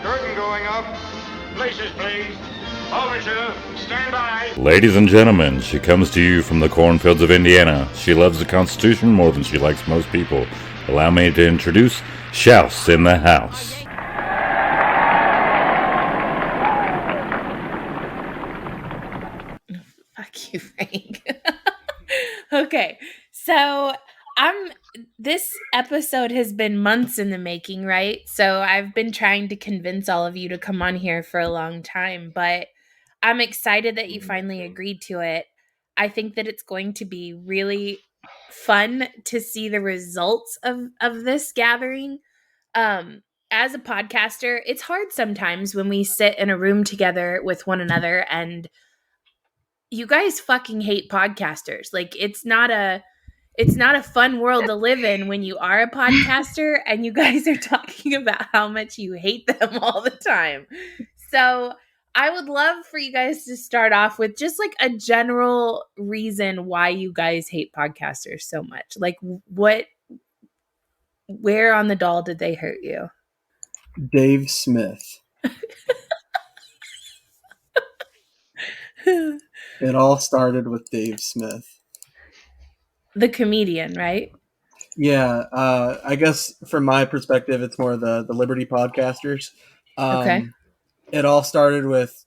Curtain going up. Places, please. Overture, stand by. Ladies and gentlemen, she comes to you from the cornfields of Indiana. She loves the Constitution more than she likes most people. Allow me to introduce Shouse in the House. Fuck you, Frank. Okay, so this episode has been months in the making, right? So I've been trying to convince all of you to come on here for a long time, but I'm excited that you finally agreed to it. I think that it's going to be really fun to see the results of this gathering. As a podcaster, it's hard sometimes when we sit in a room together with one another and you guys fucking hate podcasters. Like it's not a fun world to live in when you are a podcaster and you guys are talking about how much you hate them all the time. So I would love for you guys to start off with just like a general reason why you guys hate podcasters so much. Like where on the doll did they hurt you? Dave Smith. It all started with Dave Smith. The comedian, right? Yeah, I guess from my perspective, it's more the Liberty podcasters. Okay. It all started with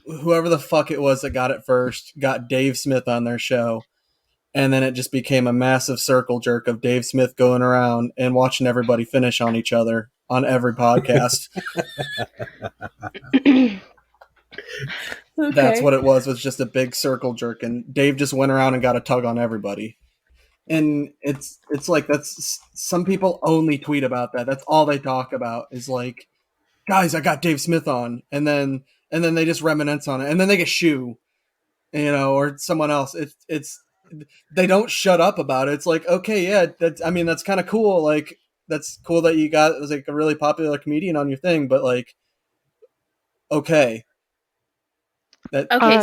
whoever the fuck it was that got it first, got Dave Smith on their show, and then it just became a massive circle jerk of Dave Smith going around and watching everybody finish on each other on every podcast. Okay. That's what it was just a big circle jerk, and Dave just went around and got a tug on everybody. And it's like that's some people only tweet about that. That's all they talk about is like, guys, I got Dave Smith on, and then they just reminisce on it, and then they get Shoe, or someone else. It's they don't shut up about it. It's like, okay, yeah, that's kind of cool. Like that's cool that you got like a really popular comedian on your thing, but like, okay.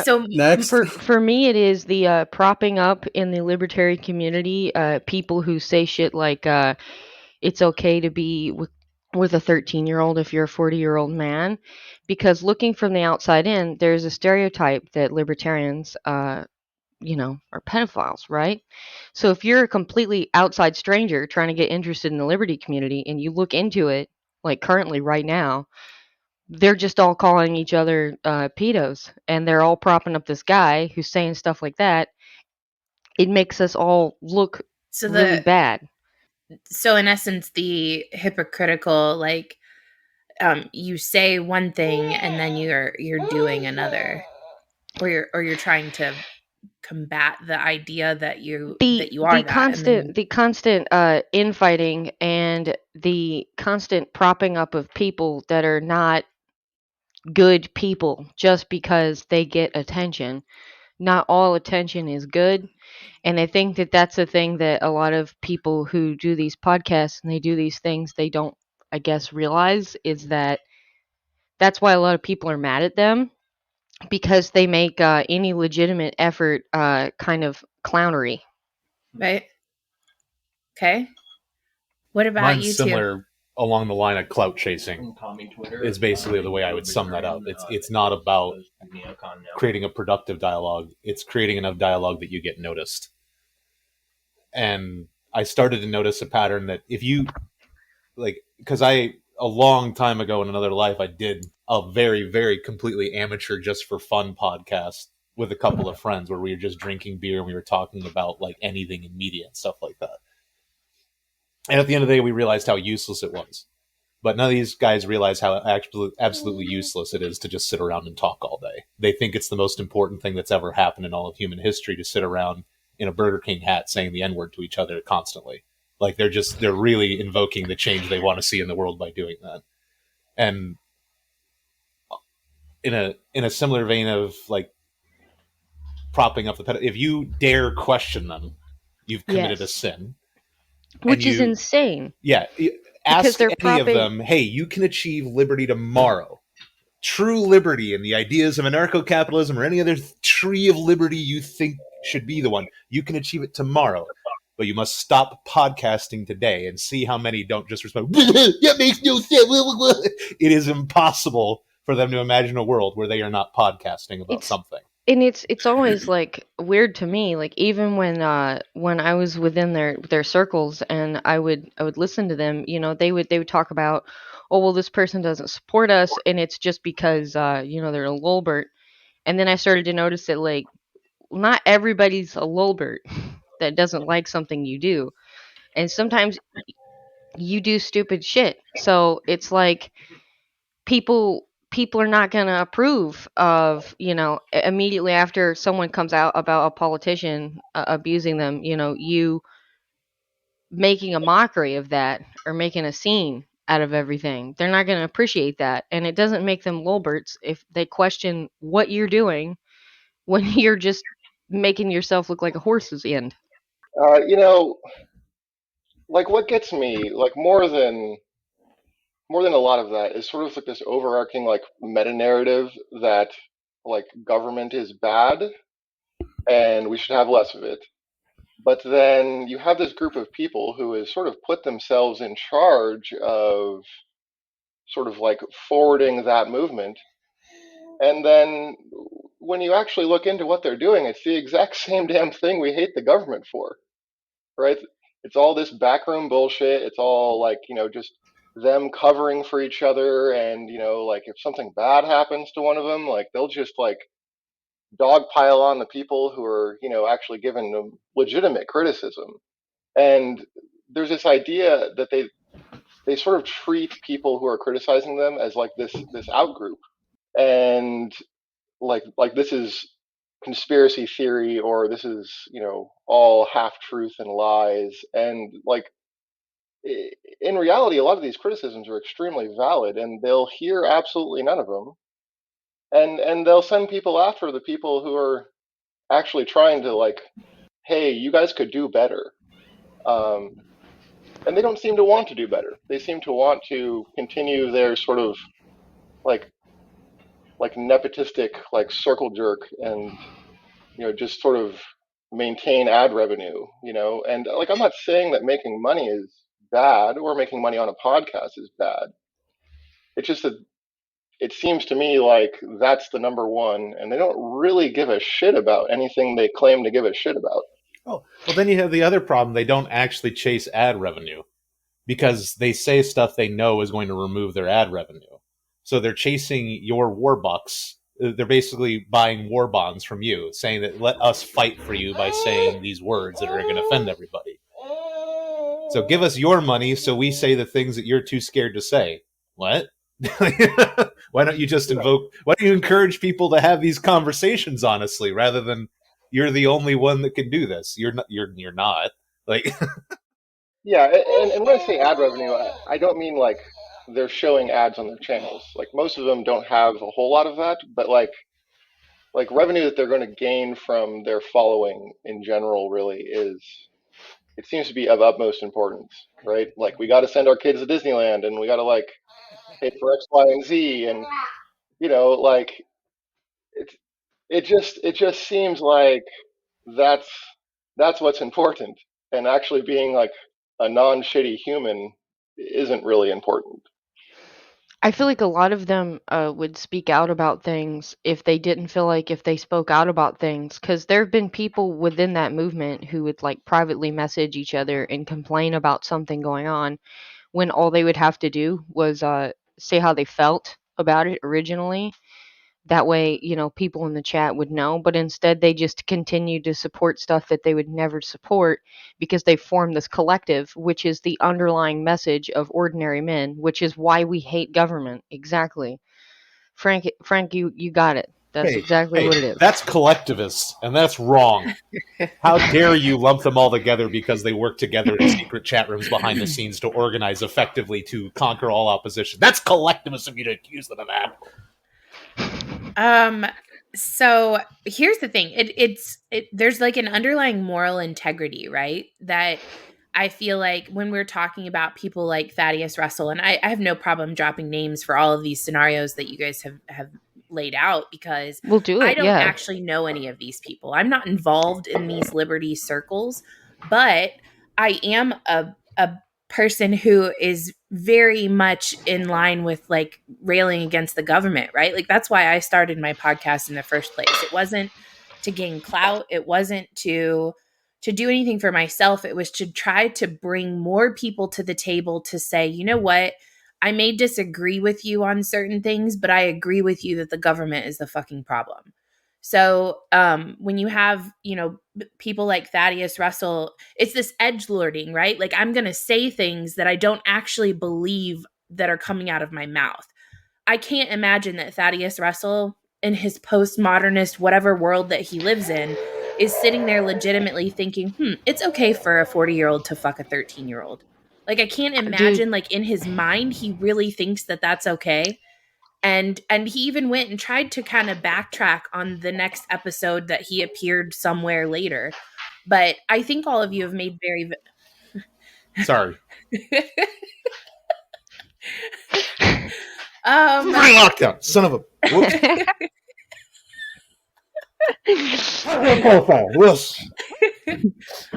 So next for me, it is the propping up in the libertarian community. People who say shit like it's okay to be with a 13-year-old if you're a 40-year-old man, because looking from the outside in, there's a stereotype that libertarians, are pedophiles, right? So if you're a completely outside stranger trying to get interested in the liberty community and you look into it, like currently right now, they're just all calling each other pedos, and they're all propping up this guy who's saying stuff like that. It makes us all look really bad. So in essence, the hypocritical, like, you say one thing and then you're doing another, or you're trying to combat the idea that you are the constant infighting and the constant propping up of people that are not good people just because they get attention. Not all attention is good, and I think that that's a thing that a lot of people who do these podcasts and they do these things, they don't, I guess, realize is that that's why a lot of people are mad at them, because they make any legitimate effort kind of clownery. Right. Okay. What about Mine's you similar two? Along the line of clout chasing is basically the way I would sum that up. It's not about creating a productive dialogue. It's creating enough dialogue that you get noticed. And I started to notice a pattern that if you, like, because a long time ago in another life, I did a very, very completely amateur just for fun podcast with a couple of friends where we were just drinking beer and we were talking about like anything in media and stuff like that. And at the end of the day, we realized how useless it was. But none of these guys realize how absolutely useless it is to just sit around and talk all day. They think it's the most important thing that's ever happened in all of human history to sit around in a Burger King hat saying the N-word to each other constantly. Like they're really invoking the change they want to see in the world by doing that. And in a similar vein of like propping up if you dare question them, you've committed a sin. Which is insane. Yeah. Ask any of them, hey, you can achieve liberty tomorrow. True liberty and the ideas of anarcho-capitalism or any other tree of liberty you think should be the one. You can achieve it tomorrow. but you must stop podcasting today and see how many don't just respond, that makes no sense. It is impossible for them to imagine a world where they are not podcasting about something. And it's always like weird to me, like even when I was within their circles and I would listen to them, they would talk about, oh well, this person doesn't support us and it's just because they're a lulbert. And then I started to notice that, like, not everybody's a lulbert that doesn't like something you do, and sometimes you do stupid shit, so it's like people are not going to approve of, immediately after someone comes out about a politician abusing them, you making a mockery of that or making a scene out of everything. They're not going to appreciate that, and it doesn't make them lulberts if they question what you're doing when you're just making yourself look like a horse's end. You know, like what gets me, like more than a lot of that is sort of like this overarching like meta narrative that like government is bad and we should have less of it. But then you have this group of people who has sort of put themselves in charge of sort of like forwarding that movement. And then when you actually look into what they're doing, it's the exact same damn thing we hate the government for, right? It's all this backroom bullshit. It's all like, just them covering for each other. And, like if something bad happens to one of them, like they'll just like dogpile on the people who are, actually giving them legitimate criticism. And there's this idea that they sort of treat people who are criticizing them as like this out group. And like this is conspiracy theory, or this is all half truth and lies. And like in reality, a lot of these criticisms are extremely valid, and they'll hear absolutely none of them, and they'll send people after the people who are actually trying to like, hey, you guys could do better. And they don't seem to want to do better. They seem to want to continue their sort of like nepotistic like circle jerk, and just sort of maintain ad revenue. And like I'm not saying that making money is bad or making money on a podcast is bad. It's just that it seems to me like that's the number one, and they don't really give a shit about anything they claim to give a shit about. Oh, well, then you have the other problem. They don't actually chase ad revenue because they say stuff they know is going to remove their ad revenue. So they're chasing your war bucks. They're basically buying war bonds from you, saying that let us fight for you by saying these words that are going to offend everybody. So give us your money so we say the things that you're too scared to say. What? Why don't you just why don't you encourage people to have these conversations honestly, rather than you're the only one that can do this? You're not. Like Yeah, and when I say ad revenue, I don't mean like they're showing ads on their channels. Like most of them don't have a whole lot of that, but like revenue that they're going to gain from their following in general really is, it seems to be of utmost importance, right? Like we got to send our kids to Disneyland, and we got to like pay for X, Y, and Z, and like it it just seems like that's what's important, and actually being like a non-shitty human isn't really important. I feel like a lot of them would speak out about things if they didn't feel like if they spoke out about things, because there have been people within that movement who would like privately message each other and complain about something going on when all they would have to do was say how they felt about it originally. That way, people in the chat would know, but instead they just continue to support stuff that they would never support because they form this collective, which is the underlying message of ordinary men, which is why we hate government. Exactly. Frank, you got it. That's exactly what it is. That's collectivist, and that's wrong. How dare you lump them all together because they work together in secret chat rooms behind the scenes to organize effectively to conquer all opposition? That's collectivist of you to accuse them of that. So here's the thing. There's like an underlying moral integrity, right? That I feel like when we're talking about people like Thaddeus Russell, and I have no problem dropping names for all of these scenarios that you guys have laid out, because We'll do it, I don't yeah. actually know any of these people. I'm not involved in these liberty circles. but I am a person who is very much in line with like railing against the government, right? Like that's why I started my podcast in the first place. It wasn't to gain clout, it wasn't to do anything for myself. It was to try to bring more people to the table to say, you know what? I may disagree with you on certain things, but I agree with you that the government is the fucking problem. So when you have, people like Thaddeus Russell, it's this edge lording, right? Like I'm going to say things that I don't actually believe that are coming out of my mouth. I can't imagine that Thaddeus Russell, in his postmodernist, whatever world that he lives in, is sitting there legitimately thinking, it's okay for a 40-year-old to fuck a 13-year-old. Like I can't Dude, imagine, like in his mind, he really thinks that that's okay. And he even went and tried to kind of backtrack on the next episode that he appeared somewhere later. But I think all of you have made very Sorry. Lockdown, son of a. Whoops.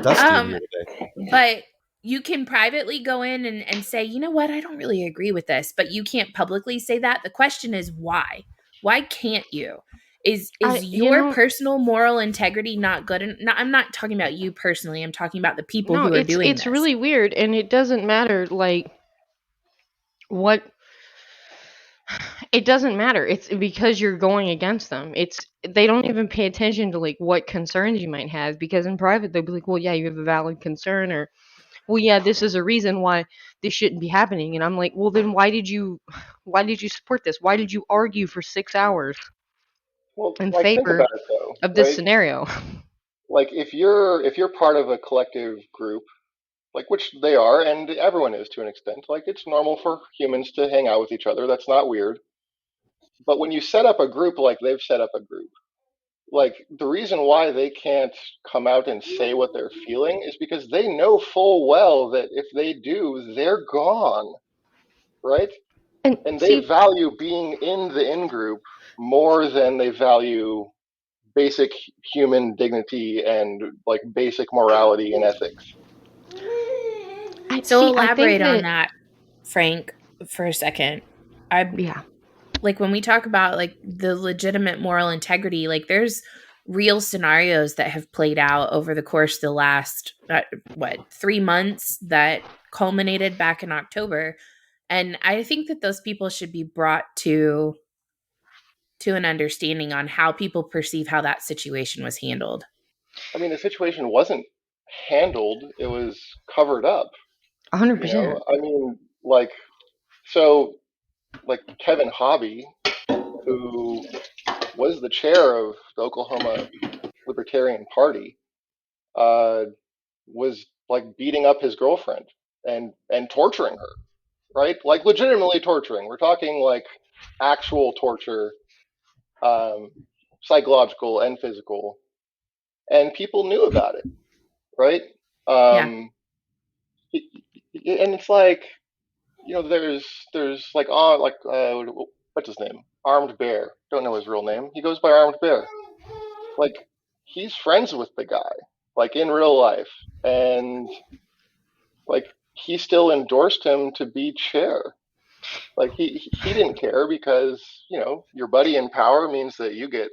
Dusty in here today. But you can privately go in and say, you know what, I don't really agree with this, but you can't publicly say that. The question is why? Why can't you? Is your personal moral integrity not good? I'm not talking about you personally. I'm talking about the people no, who are doing it's this. really weird, and it doesn't matter like what. It doesn't matter. It's because you're going against them. They don't even pay attention to like what concerns you might have, because in private they'll be like, well, yeah, you have a valid concern, or well, yeah, this is a reason why this shouldn't be happening. And I'm like, well, then why did you support this? Why did you argue for 6 hours Well, in like think about favor it though, of this right? scenario? Like if you're part of a collective group, like which they are, and everyone is to an extent, like it's normal for humans to hang out with each other. That's not weird. But when you set up a group like they've set up a group, like the reason why they can't come out and say what they're feeling is because they know full well that if they do, they're gone, right? And And they see, value being in the in group more than they value basic human dignity and like basic morality and ethics. So I think elaborate on that that, Frank, for a second. I yeah. like when we talk about like the legitimate moral integrity, like there's real scenarios that have played out over the course of the last 3 months that culminated back in October. And I think that those people should be brought to an understanding on how people perceive how that situation was handled. I mean, the situation wasn't handled, it was covered up, 100%. I mean, like, so, like Kevin Hobby, who was the chair of the Oklahoma Libertarian Party, uh, was like beating up his girlfriend and torturing her, right? Like legitimately torturing. We're talking like actual torture, um, psychological and physical, and people knew about it, right? Yeah. Um, and it's like there's like what's his name? Armed Bear. Don't know his real name. He goes by Armed Bear. Like he's friends with the guy, like in real life, and like he still endorsed him to be chair. Like he didn't care because your buddy in power means that you get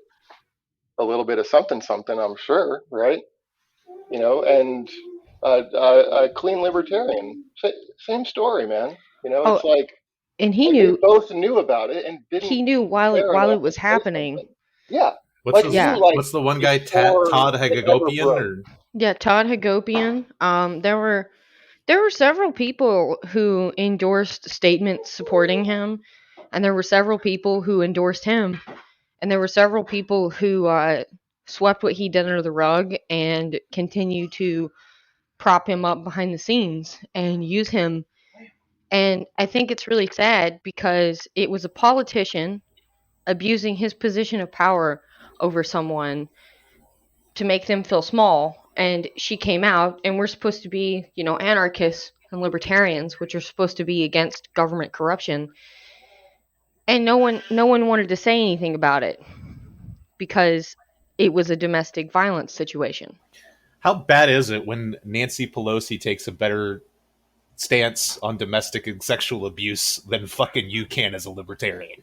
a little bit of something something. I'm sure, right? And a clean libertarian, same story, man. Oh, It's like and they both knew about it and didn't he knew while care it enough to was say happening. something. Yeah, What's like the knew Yeah. like what's the one guy before Todd it ever Hagopian broke. or Yeah, Todd Hagopian. There were several people who endorsed statements supporting him, and there were several people who endorsed him, and there were several people who swept what he did under the rug and continue to prop him up behind the scenes and use him. And I think it's really sad because it was a politician abusing his position of power over someone to make them feel small. And she came out, and we're supposed to be, anarchists and libertarians, which are supposed to be against government corruption. And no one wanted to say anything about it because it was a domestic violence situation. How bad is it when Nancy Pelosi takes a better stance on domestic and sexual abuse than fucking you can as a libertarian?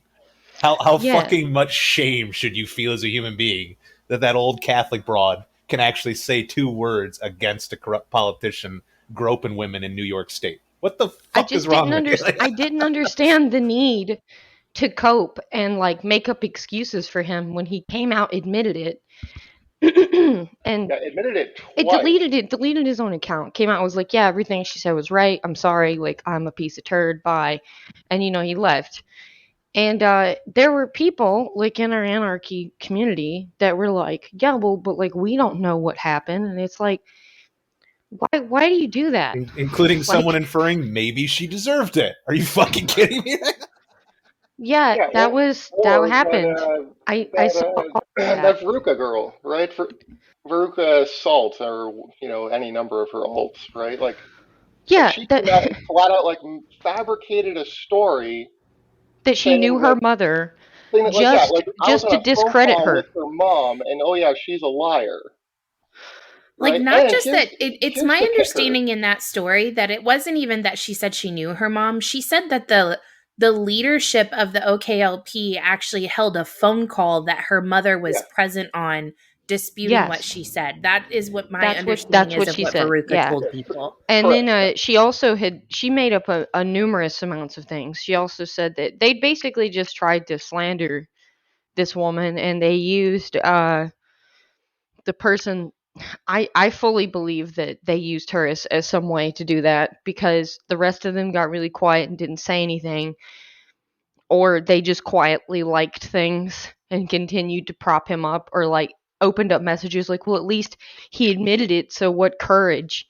How Yeah. fucking much shame should you feel as a human being that old Catholic broad can actually say 2 words against a corrupt politician groping women in New York State? What the I fuck is just wrong didn't with you? I didn't understand the need to cope and like make up excuses for him when he came out, admitted it, and Yeah, admitted it it twice. deleted his own account. Came out and was like, yeah, everything she said was right. I'm sorry. Like, I'm a piece of turd. Bye. And he left. And there were people like in our anarchy community that were like, yeah, well, but like we don't know what happened. And it's like, why do you do that? Including someone Like, inferring maybe she deserved it. Are you fucking kidding me? yeah, Yeah, that or happened. I saw all of that. that Veruca girl, right? For Veruca Salt, or any number of her alts, right? Like Yeah, she that came out and flat out like fabricated a story that she knew saying her that mother like yeah, just like I was on to a phone discredit call her. with her mom, and oh yeah, she's a liar, Like, right? not And just that, it's here's my the kicker. understanding in that story that it wasn't even that she said she knew her mom. She said that the leadership of the OKLP actually held a phone call that her mother was Yeah, present on, disputing what Yes. she said. That is what my That's understanding is what of she what said. Veruca Yeah. told yeah, people. And then correct. she also she made up a numerous amounts of things. She also said that they basically just tried to slander this woman, and they used the person. I fully believe that they used her as some way to do that, because the rest of them got really quiet and didn't say anything, or they just quietly liked things and continued to prop him up, or like opened up messages like, well, at least he admitted it, so what courage.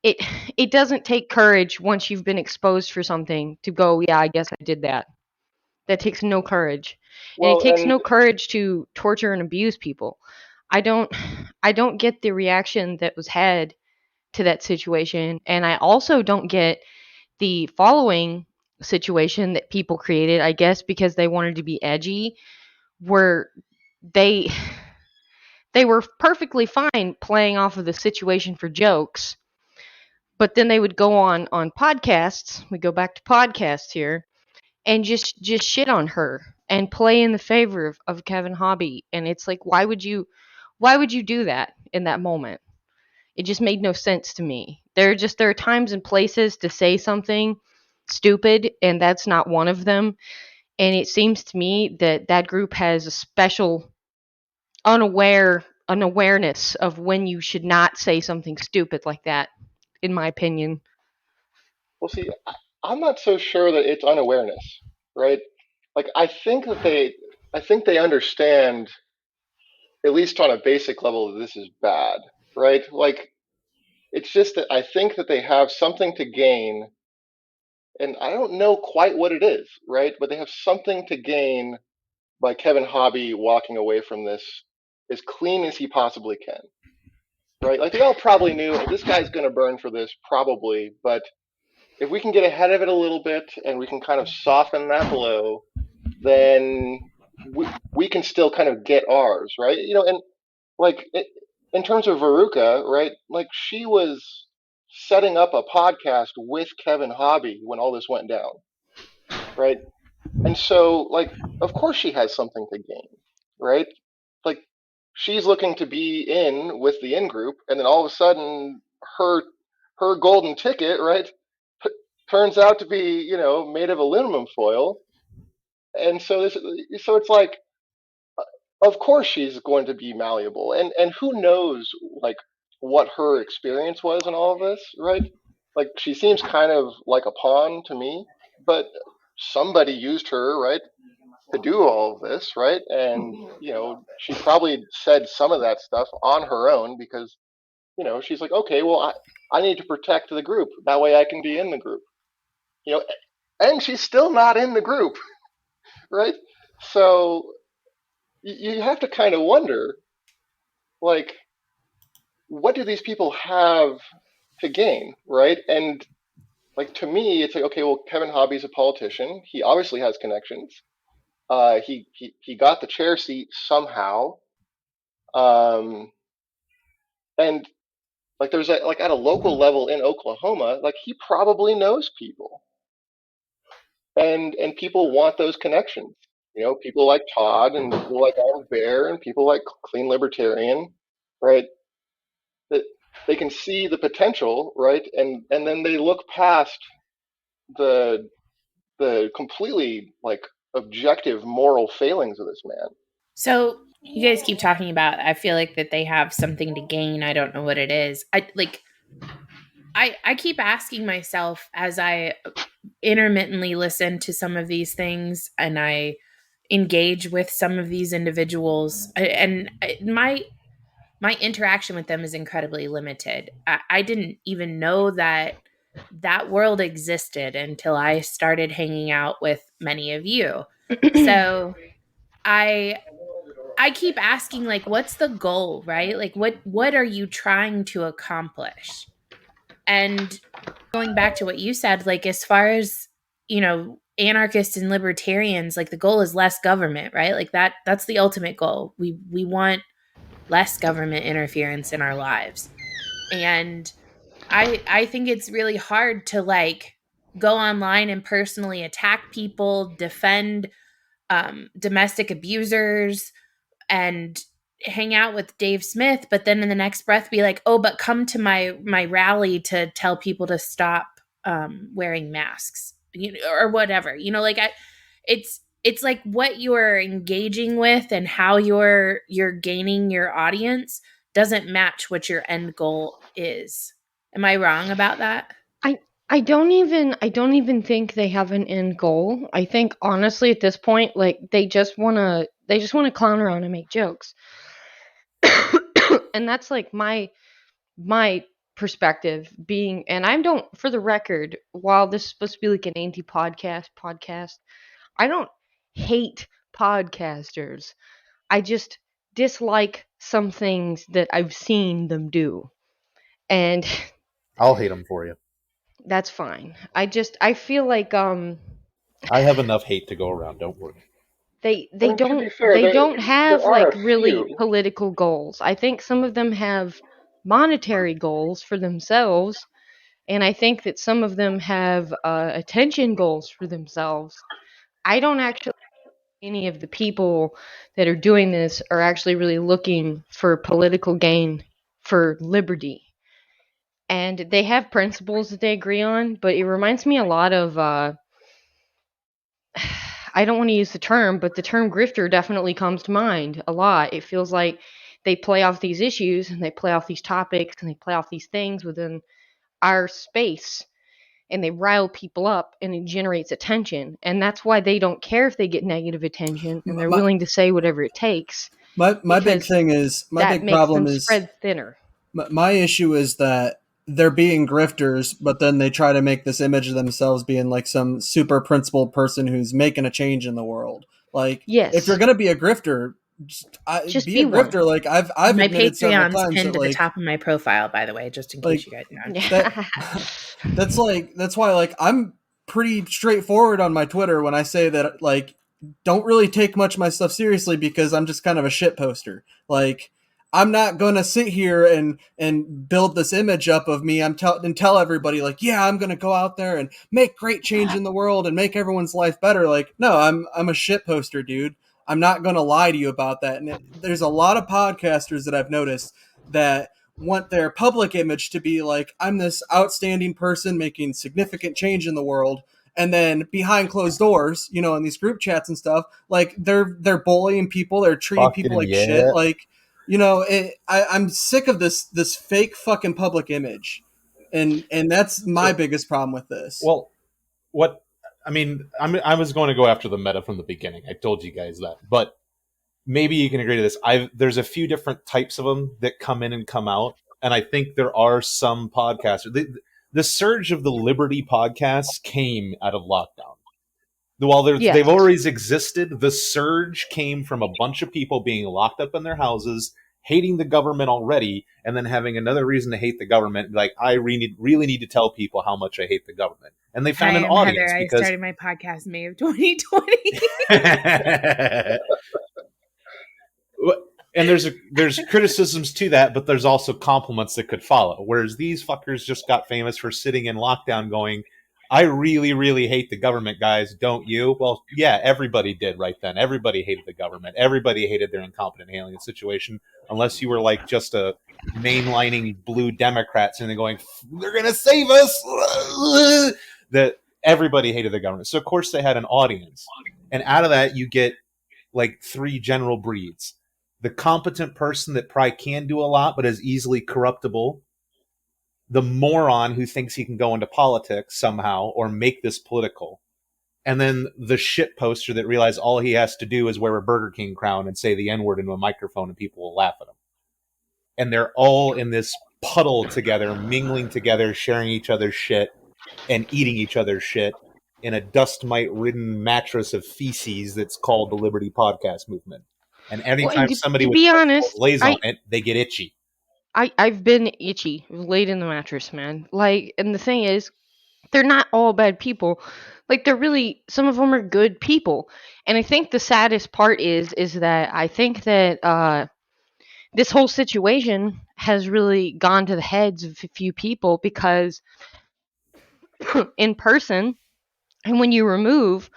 it it doesn't take courage once you've been exposed for something to go, yeah, I guess I did that. That takes no courage. And it Well, takes and no courage to torture and abuse people. I don't I don't get the reaction that was had to that situation, and I also don't get the following situation that people created, I guess because they wanted to be edgy, where they they were perfectly fine playing off of the situation for jokes, but then they would go on podcasts. We go back to podcasts here, and just shit on her and play in the favor of Kevin Hobby. And it's like, why would you do that in that moment? It just made no sense to me. There are times and places to say something stupid, and that's not one of them. And it seems to me that that group has a special an awareness of when you should not say something stupid like that, in my opinion. well, see, I'm not so sure that it's unawareness, right? Like I think they understand, at least on a basic level, that this is bad, right? Like it's just that I think that they have something to gain, and I don't know quite what it is, right? But they have something to gain by Kevin Hobby walking away from this as clean as he possibly can, right? Like they all probably knew this guy's going to burn for this, probably, but if we can get ahead of it a little bit and we can kind of soften that blow, then we can still kind of get ours, right? And like in terms of Veruca, right? Like she was setting up a podcast with Kevin Hobby when all this went down, right? And so, like, of course she has something to gain, right? Like, she's looking to be in with the in group, and then all of a sudden, her her golden ticket, right, p- turns out to be, made of aluminum foil, and so it's like, of course she's going to be malleable, and who knows, like, what her experience was in all of this, right? Like, she seems kind of like a pawn to me, but somebody used her, right, to do all of this, right? And she probably said some of that stuff on her own because she's like, okay, well, I need to protect the group. That way, I can be in the group. You know, and she's still not in the group, right? So you have to kind of wonder, like, what do these people have to gain, right? And like to me, it's like, okay, well, Kevin Hobby's a politician. He obviously has connections. He got the chair seat somehow. Um, and Like there's like at a local level in Oklahoma, like he probably knows people, and people want those connections. You know, people like Todd and people like Adam Bear and people like Clean Libertarian, right? That they can see the potential, right? And then they look past the completely like objective moral failings of this man. So you guys keep talking about, I feel like that they have something to gain. I don't know what it is. I keep asking myself as I intermittently listen to some of these things and I engage with some of these individuals, my interaction with them is incredibly limited. I didn't even know that that world existed until I started hanging out with many of you. So I keep asking, like, what's the goal, right? Like, what are you trying to accomplish? And going back to what you said, like, as far as, anarchists and libertarians, like, the goal is less government, right? Like, that's the ultimate goal. We want less government interference in our lives. And I think it's really hard to, like, go online and personally attack people, defend domestic abusers, and hang out with Dave Smith, but then in the next breath be like, oh, but come to my rally to tell people to stop wearing masks, or whatever. It's like what you're engaging with and how you're gaining your audience doesn't match what your end goal is. Am I wrong about that? I don't even think they have an end goal. I think honestly at this point, like they just wanna clown around and make jokes. And that's like my perspective being, and I don't, for the record, while this is supposed to be like an anti-podcast, I don't hate podcasters. I just dislike some things that I've seen them do. And I'll hate them for you. that's fine. I feel like I have enough hate to go around. Don't worry. they I mean, to be fair, don't have there are like a really few. political goals. I think some of them have monetary goals for themselves, and I think that some of them have attention goals for themselves. I don't actually think any of the people that are doing this are actually really looking for political gain, for liberty. And they have principles that they agree on, but it reminds me a lot of I don't want to use the term, but the term grifter definitely comes to mind a lot. It feels like they play off these issues and they play off these topics and they play off these things within our space, and they rile people up and it generates attention. And that's why they don't care if they get negative attention, and they're My willing to say whatever it takes, my big because thing is my that big makes problem them is spread thinner. my issue is that they're being grifters, but then they try to make this image of themselves being like some super principled person who's making a change in the world. Like, if you're Yes, gonna be a grifter, just be a be one. grifter. Like I've My admitted several Patreon's times pinned that to the top of my profile, by the way, just in case like you guys know. that that's why like I'm pretty straightforward on my Twitter when I say that like don't really take much of my stuff seriously because I'm just kind of a shit poster. Like I'm not gonna sit here and build this image up of me. And tell everybody like, yeah, I'm gonna go out there and make great change in the world and make everyone's life better. Like, no, I'm a shit poster, dude. I'm not gonna lie to you about that. And there's a lot of podcasters that I've noticed that want their public image to be like, I'm this outstanding person making significant change in the world. And then behind closed doors, in these group chats and stuff, like they're bullying people, they're treating people Fucking like shit. yeah. Like, I'm sick of this fake fucking public image, and that's my biggest problem with this. Well, what I mean, I was going to go after the meta from the beginning. I told you guys that, but maybe you can agree to this. There's a few different types of them that come in and come out, and I think there are some podcasters. The surge of the Liberty podcasts came out of lockdown. While Yes. they've always existed, the surge came from a bunch of people being locked up in their houses, hating the government already, and then having another reason to hate the government. Like, I really need to tell people how much I hate the government. And they found Hi, an I'm audience Heather. I because started my podcast May of 2020. And there's criticisms to that, but there's also compliments that could follow. Whereas these fuckers just got famous for sitting in lockdown going, I really, really hate the government, guys. Don't you? Well, yeah, everybody did right then. Everybody hated the government. Everybody hated their incompetent handling of the situation, unless you were like just a mainlining blue Democrat sitting there going, they're going to save us. That everybody hated the government. So, of course, they had an audience. And out of that, you get like three general breeds. The competent person that probably can do a lot but is easily corruptible. The moron who thinks he can go into politics somehow or make this political. And then the shit poster that realizes all he has to do is wear a Burger King crown and say the N-word into a microphone and people will laugh at him. And they're all in this puddle together, mingling together, sharing each other's shit and eating each other's shit in a dust mite-ridden mattress of feces that's called the Liberty Podcast Movement. And anytime somebody with lays on it, they get itchy. I've been itchy, laid in the mattress, man. Like, and the thing is, they're not all bad people. Like, they're really, some of them are good people. And I think the saddest part is that I think that this whole situation has really gone to the heads of a few people because in person, and when you remove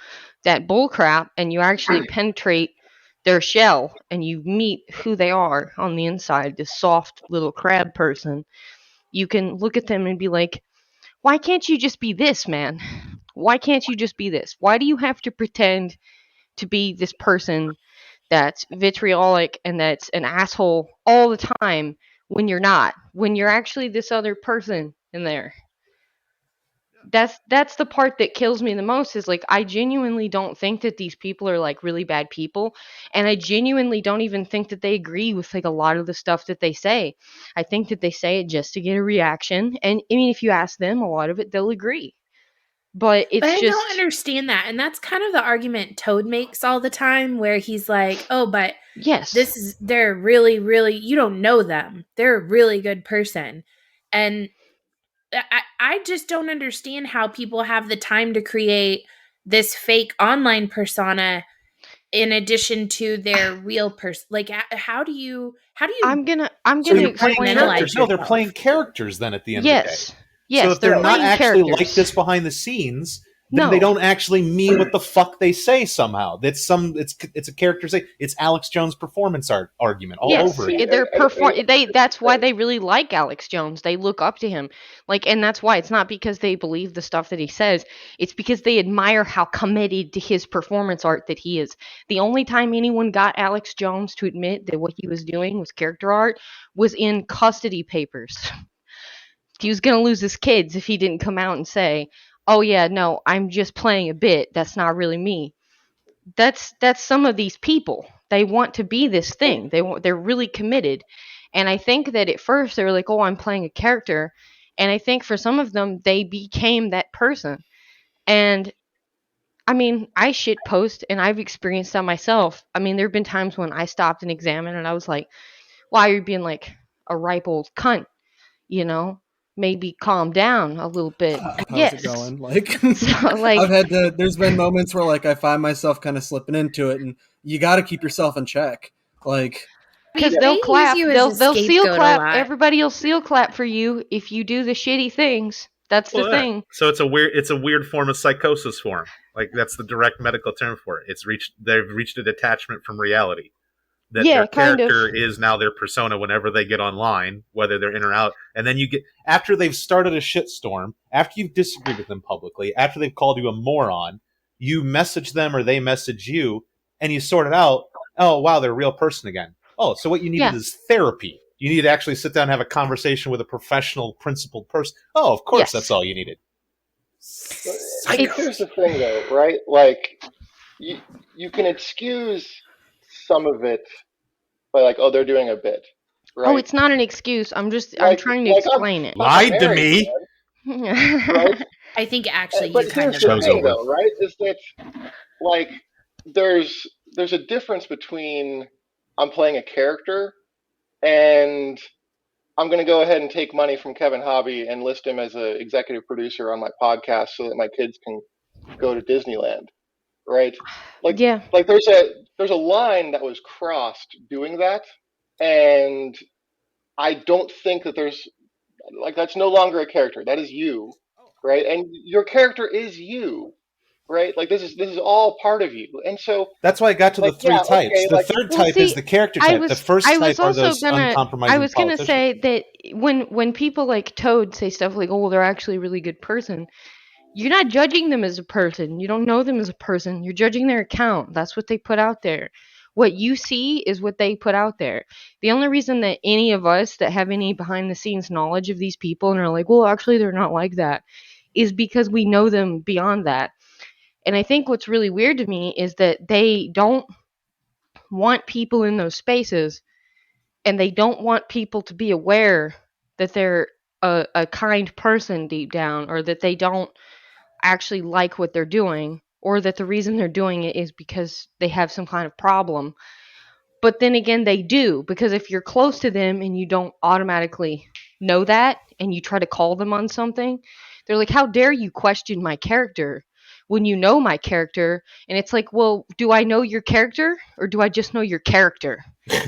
that bullcrap and you actually penetrate their shell and you meet who they are on the inside, this soft little crab person, you can look at them and be like, why can't you just be this, man? Why can't you just be this? Why do you have to pretend to be this person that's vitriolic and that's an asshole all the time when you're not, when you're actually this other person in there? That's the part that kills me the most is like I genuinely don't think that these people are like really bad people, and I genuinely don't even think that they agree with like a lot of the stuff that they say. I think that they say it just to get a reaction, and I mean if you ask them a lot of it they'll agree. But it's I just don't understand that. And that's kind of the argument Toad makes all the time where he's like, "Oh, but yes. they're really, really, you don't know them. They're a really good person." And I just don't understand how people have the time to create this fake online persona in addition to their real person. Like, how do you I'm gonna explain compartmentalize No, they're yourself? playing characters then at the end of the day. Yes, So if they're not playing actually characters. like this behind the scenes, then No. they don't actually mean what the fuck they say somehow. It's a character say. It's Alex Jones' performance argument all over again. That's why they really like Alex Jones. They look up to him. Like, and that's why it's not because they believe the stuff that he says. It's because they admire how committed to his performance art that he is. The only time anyone got Alex Jones to admit that what he was doing was character art was in custody papers. He was going to lose his kids if he didn't come out and say, "Oh yeah, no, I'm just playing a bit. That's not really me." That's some of these people. They want to be this thing. They're really committed. And I think that at first they were like, "Oh, I'm playing a character." And I think for some of them they became that person. And I mean, I shit post and I've experienced that myself. I mean, there've been times when I stopped and examined and I was like, "Why are you being like a ripe old cunt?" You know? Maybe calm down a little bit. How's it going? Like, So, like, I've had to. There's been moments where like I find myself kind of slipping into it, and you got to keep yourself in check. Like, because they'll clap, they'll seal clap. Everybody will seal clap for you if you do the shitty things. That's the thing. So it's a weird form of psychosis for them. Like that's the direct medical term for it. They've reached a detachment from reality. That their character is now their persona whenever they get online, whether they're in or out. And then you get, after they've started a shitstorm, after you've disagreed with them publicly, after they've called you a moron, you message them or they message you, and you sort it out. Oh, wow, they're a real person again. Oh, so what you needed is therapy. You need to actually sit down and have a conversation with a professional, principled person. Oh, of course, that's all you needed. Here's the thing, though, right? Like, you can excuse some of it by like, oh, they're doing a bit, right? Oh, it's not an excuse. I'm trying to explain it. Lied to me. Right? I think actually but here's the thing, though, right? Is that like there's a difference between I'm playing a character and I'm going to go ahead and take money from Kevin Hobby and list him as an executive producer on my podcast so that my kids can go to Disneyland. Right? Like, like there's a line that was crossed doing that, And I don't think that there's like that's no longer a character. That is you, right? And your character is you, right? Like this is all part of you. And so That's why I got to the like three yeah, types. okay, The like third Well, type is see, the character I type. The was first I was type are also those gonna uncompromising politicians. say that when people like Toad say stuff like, "Oh, well, they're actually a really good person," you're not judging them as a person. You don't know them as a person. You're judging their account. That's what they put out there. What you see is what they put out there. The only reason that any of us that have any behind the scenes knowledge of these people and are like, well, actually, they're not like that, is because we know them beyond that. And I think what's really weird to me is that they don't want people in those spaces and they don't want people to be aware that they're a kind person deep down, or that they don't actually like what they're doing, or that the reason they're doing it is because they have some kind of problem. But then again, they do, because if you're close to them and you don't automatically know that and you try to call them on something, they're like, how dare you question my character when you know my character? And it's like, well, do I know your character or do I just know your character?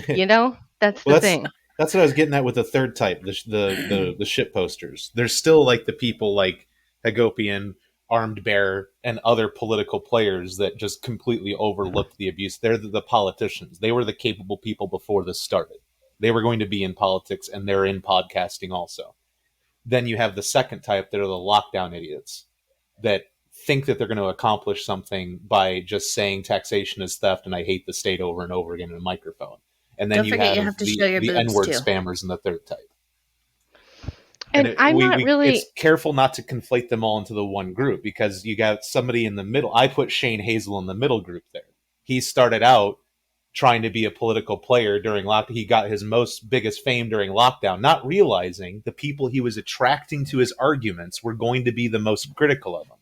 You know, that's the Well, thing. that's what I was getting at with the third type, the shit posters. There's still like the people like Hagopian, Armed Bear, and other political players that just completely overlooked the abuse. They're the politicians. They were the capable people before this started. They were going to be in politics, and they're in podcasting also. Then you have the second type that are the lockdown idiots that think that they're going to accomplish something by just saying taxation is theft and I hate the state over and over again in a microphone. And then Don't forget you have to show your the boobs, N-word too. spammers in the third type. And I'm not really. It's careful not to conflate them all into the one group, because you got somebody in the middle. I put Shane Hazel in the middle group there. He started out trying to be a political player during lockdown. He got his biggest fame during lockdown, not realizing the people he was attracting to his arguments were going to be the most critical of him.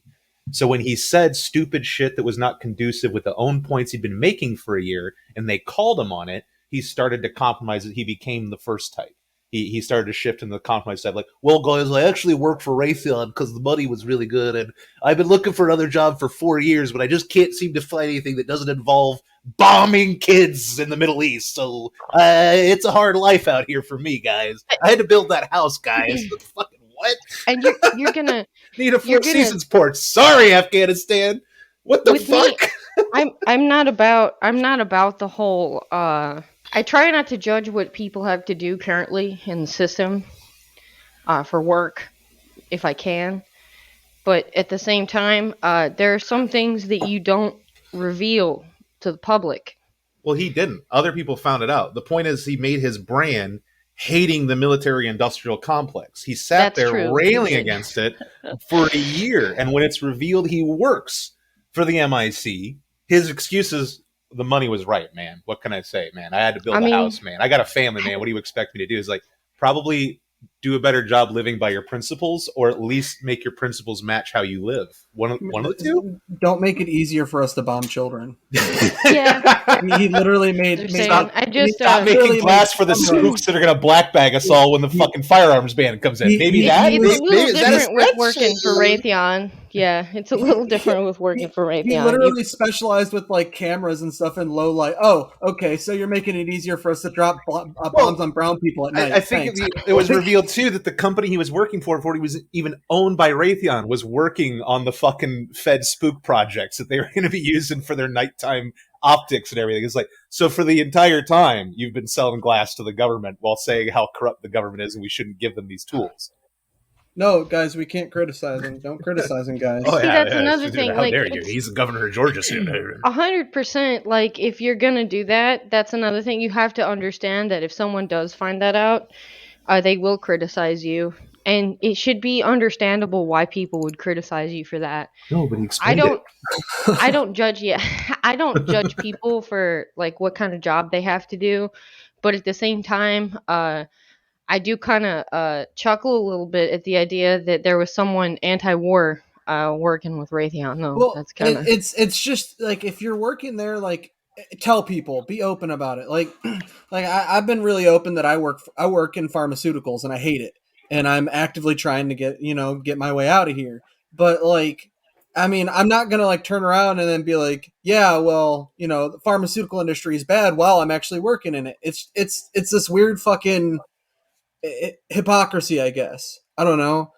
So when he said stupid shit that was not conducive with the own points he'd been making for a year, and they called him on it, he started to compromise it. He became the first type. He started to shift into the compromise side, like, well, guys, I actually work for Raytheon because the money was really good, and I've been looking for another job for 4 years, but I just can't seem to find anything that doesn't involve bombing kids in the Middle East. So it's a hard life out here for me, guys. I had to build that house, guys. Fucking what? And you're gonna Need a Four Seasons port. Sorry, Afghanistan. What the fuck? I'm not about the whole. I try not to judge what people have to do currently in the system for work, if I can. But at the same time, there are some things that you don't reveal to the public. Well, he didn't. Other people found it out. The point is, he made his brand hating the military-industrial complex. He sat there railing against it for a year, and when it's revealed he works for the MIC, his excuses, the money was right, man. What can I say, man? I had to build a house, man. I got a family, man. What do you expect me to do? Is like, probably do a better job living by your principles, or at least make your principles match how you live. One of the two. Don't make it easier for us to bomb children. Yeah, he literally made. Stop making glass for the spooks that are gonna black bag us all when the fucking firearms ban comes in. Maybe that. It's a little different with working for Raytheon. Yeah, it's a little different with working for Raytheon. He literally specialized with like cameras and stuff in low light. Oh, okay, so you're making it easier for us to drop bombs on brown people at night. I think it was revealed too that the company he was working for, before he was even owned by Raytheon, was working on the fucking Fed spook projects that they were going to be using for their nighttime optics and everything. It's like, so for the entire time you've been selling glass to the government while saying how corrupt the government is and we shouldn't give them these tools. No, guys, we can't criticize him. Don't criticize him, guys. Oh, yeah, that's another thing. How dare you? He's the governor of Georgia soon. 100%. Like, if you're gonna do that, that's another thing. You have to understand that if someone does find that out, they will criticize you, and it should be understandable why people would criticize you for that. No, but I don't judge. Yeah, I don't judge people for like what kind of job they have to do, but at the same time, I do kind of chuckle a little bit at the idea that there was someone anti-war working with Raytheon. No, well, that's kind of it's just like, if you're working there, like, tell people, be open about it. Like I've been really open that I work in pharmaceuticals and I hate it, and I'm actively trying to get my way out of here. But like, I mean, I'm not gonna like turn around and then be like, yeah, well, the pharmaceutical industry is bad while I'm actually working in it. It's this weird fucking hypocrisy, I guess. I don't know.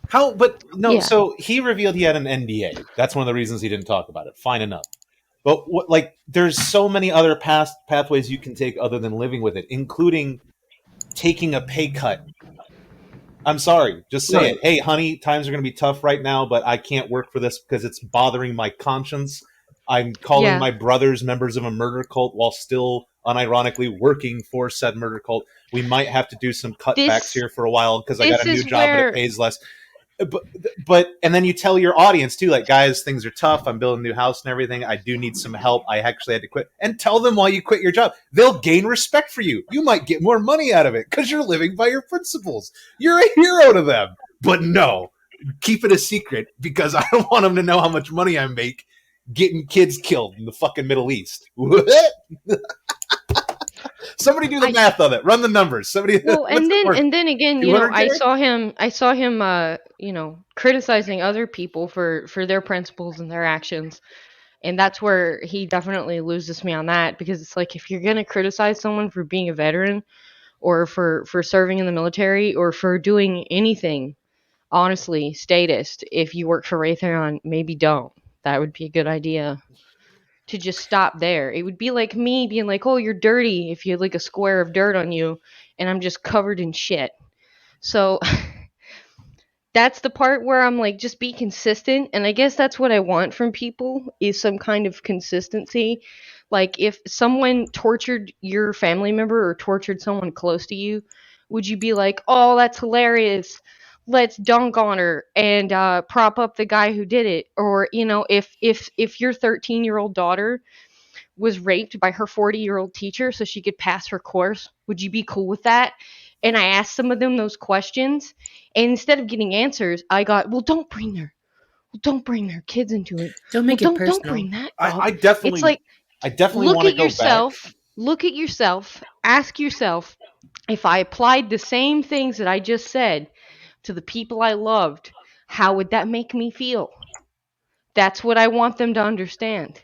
How? But no. Yeah. So he revealed he had an NDA. That's one of the reasons he didn't talk about it. Fine enough. But there's so many other pathways you can take other than living with it, including taking a pay cut. I'm sorry, just say it. Hey, honey, times are going to be tough right now, but I can't work for this because it's bothering my conscience. I'm calling my brothers members of a murder cult while still unironically working for said murder cult. We might have to do some cutbacks here for a while because I got a new job and it pays less. But and then you tell your audience too, like, guys, things are tough. I'm building a new house and everything. I do need some help. I actually had to quit. And tell them why you quit your job. They'll gain respect for you. You might get more money out of it because you're living by your principles. You're a hero to them. But no, keep it a secret because I don't want them to know how much money I make getting kids killed in the fucking Middle East. Somebody do the math on it. Run the numbers. Somebody. Well, and then again, I saw him, criticizing other people for their principles and their actions, and that's where he definitely loses me on that, because it's like, if you're gonna criticize someone for being a veteran, or for serving in the military, or for doing anything, honestly, statist, if you work for Raytheon, maybe don't. That would be a good idea. To just stop there. It would be like me being like, oh, you're dirty, if you had like a square of dirt on you and I'm just covered in shit. So that's the part where I'm like, just be consistent. And I guess that's what I want from people, is some kind of consistency. Like, if someone tortured your family member or tortured someone close to you, would you be like, oh, that's hilarious, let's dunk on her and prop up the guy who did it? Or, if your 13-year-old daughter was raped by her 40-year-old teacher so she could pass her course, would you be cool with that? And I asked some of them those questions, and instead of getting answers, I got, well, don't bring their kids into it. Don't make it personal. Don't bring that up. I definitely look want to at go yourself. back. Look at yourself. Ask yourself, if I applied the same things that I just said to the people I loved, how would that make me feel? That's what I want them to understand.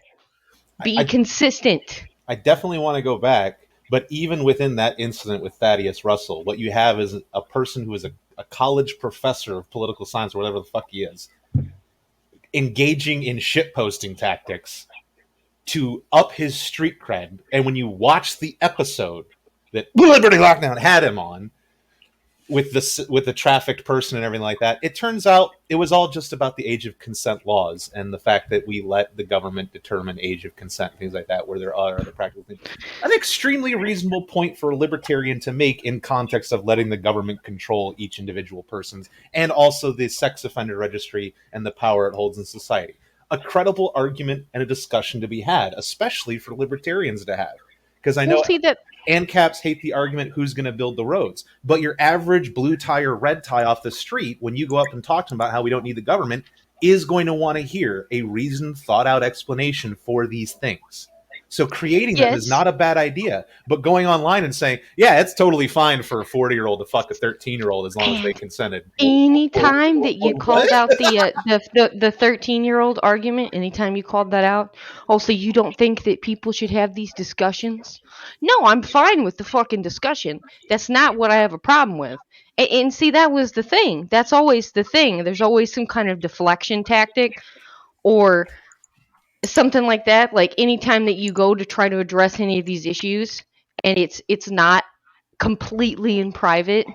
Be consistent. I definitely want to go back, but even within that incident with Thaddeus Russell, what you have is a person who is a college professor of political science, or whatever the fuck he is, engaging in shitposting tactics to up his street cred. And when you watch the episode that Liberty Lockdown had him on, with the trafficked person and everything like that, it turns out it was all just about the age of consent laws and the fact that we let the government determine age of consent and things like that, where there are other practical things. An extremely reasonable point for a libertarian to make in context of letting the government control each individual person's, and also the sex offender registry and the power it holds in society. A credible argument and a discussion to be had, especially for libertarians to have. Because I know ANCAPs hate the argument, who's going to build the roads. But your average blue tie or red tie off the street, when you go up and talk to them about how we don't need the government, is going to want to hear a reasoned, thought-out explanation for these things. So creating them is not a bad idea. But going online and saying, yeah, it's totally fine for a 40-year-old to fuck a 13-year-old as long as they consented. Anytime that you called out the 13-year-old argument, anytime you called that out, so you don't think that people should have these discussions? No, I'm fine with the fucking discussion. That's not what I have a problem with. And see, that was the thing. That's always the thing. There's always some kind of deflection tactic or something like that. Like, anytime that you go to try to address any of these issues and it's not completely in private,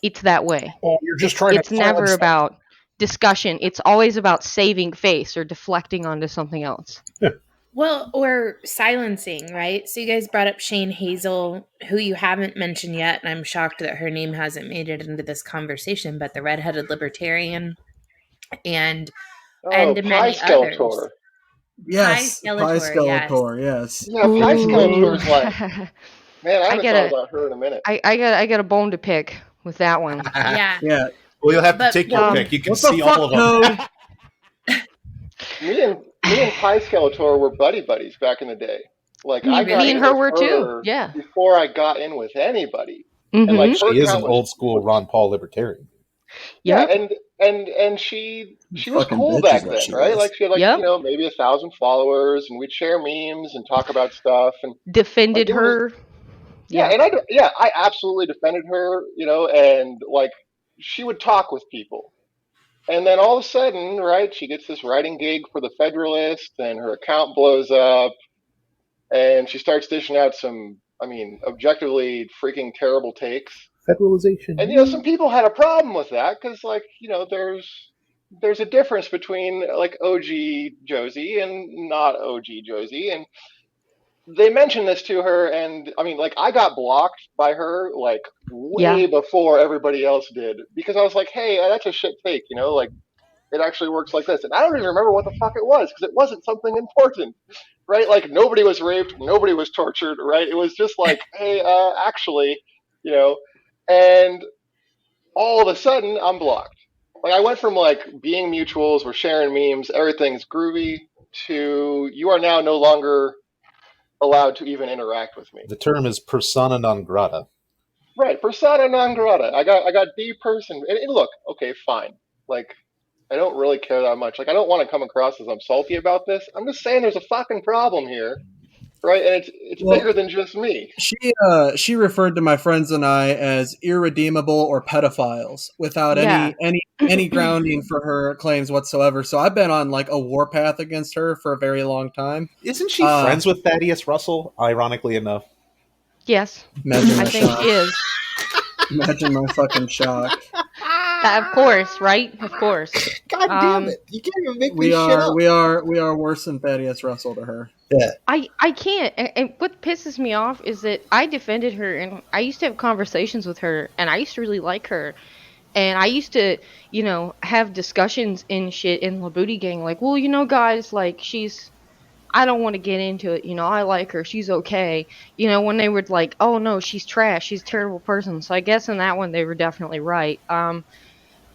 it's that way. You're just trying it's never about discussion. It's always about saving face or deflecting onto something else. Well, or silencing, right? So you guys brought up Shane Hazel, who you haven't mentioned yet, and I'm shocked that her name hasn't made it into this conversation, but the redheaded libertarian and many others. Yes, Pie Skeletor, yes. Yeah, Pie Skeletor's like, man, I haven't thought about her in a minute. I got a bone to pick with that one. Yeah. Well, you'll have to take your pick. You can see all of them. Me and Pie Skeletor were buddies back in the day. Like, I got me and her were too. Yeah. Before I got in with anybody. Mm-hmm. And like, she is an old school Ron Paul libertarian. Yeah, Yep. and she was Fucking cool bitch is back what then, she right? is. Like she had like, Yep. maybe 1,000 followers, and we'd share memes and talk about stuff, and like Defended it was, her. yeah, Yeah. and I absolutely defended her, and like she would talk with people. And then all of a sudden, right, she gets this writing gig for the Federalist, and her account blows up, and she starts dishing out some, I mean, objectively freaking terrible takes. Federalization. And some people had a problem with that because, like, there's a difference between like OG Josie and not OG Josie, and they mentioned this to her, and I mean, like, I got blocked by her like Yeah. way before everybody else did because I was like, hey, that's a shit take, like it actually works like this, and I don't even remember what the fuck it was because it wasn't something important, right? Like nobody was raped, nobody was tortured, right? It was just like, hey, actually, you know, and all of a sudden I'm blocked. Like I went from like being mutuals, we're sharing memes, everything's groovy, to you are now no longer allowed to even interact with me. The term is persona non grata. Right, persona non grata. I got depersoned. And look, okay, fine. Like I don't really care that much. Like I don't want to come across as I'm salty about this. I'm just saying there's a fucking problem here, right? And it's Well, bigger than just me. she referred to my friends and I as irredeemable or pedophiles without Yeah. any grounding for her claims whatsoever. So I've been on like a warpath against her for a very long time. Isn't she friends with Thaddeus Russell, ironically enough? Yes. Imagine I my think shock. she is. Imagine my fucking shock. Of course, right? Of course. God damn it. You can't even make We this shit up. we are worse than Thaddeus Russell to her. Yeah. I can't. And what pisses me off is that I defended her, and I used to have conversations with her, and I used to really like her. And I used to, have discussions and shit in La Booty Gang, like, well, guys, like, I don't want to get into it, I like her, she's okay. When they were like, oh no, she's trash, she's a terrible person. So I guess in that one they were definitely right.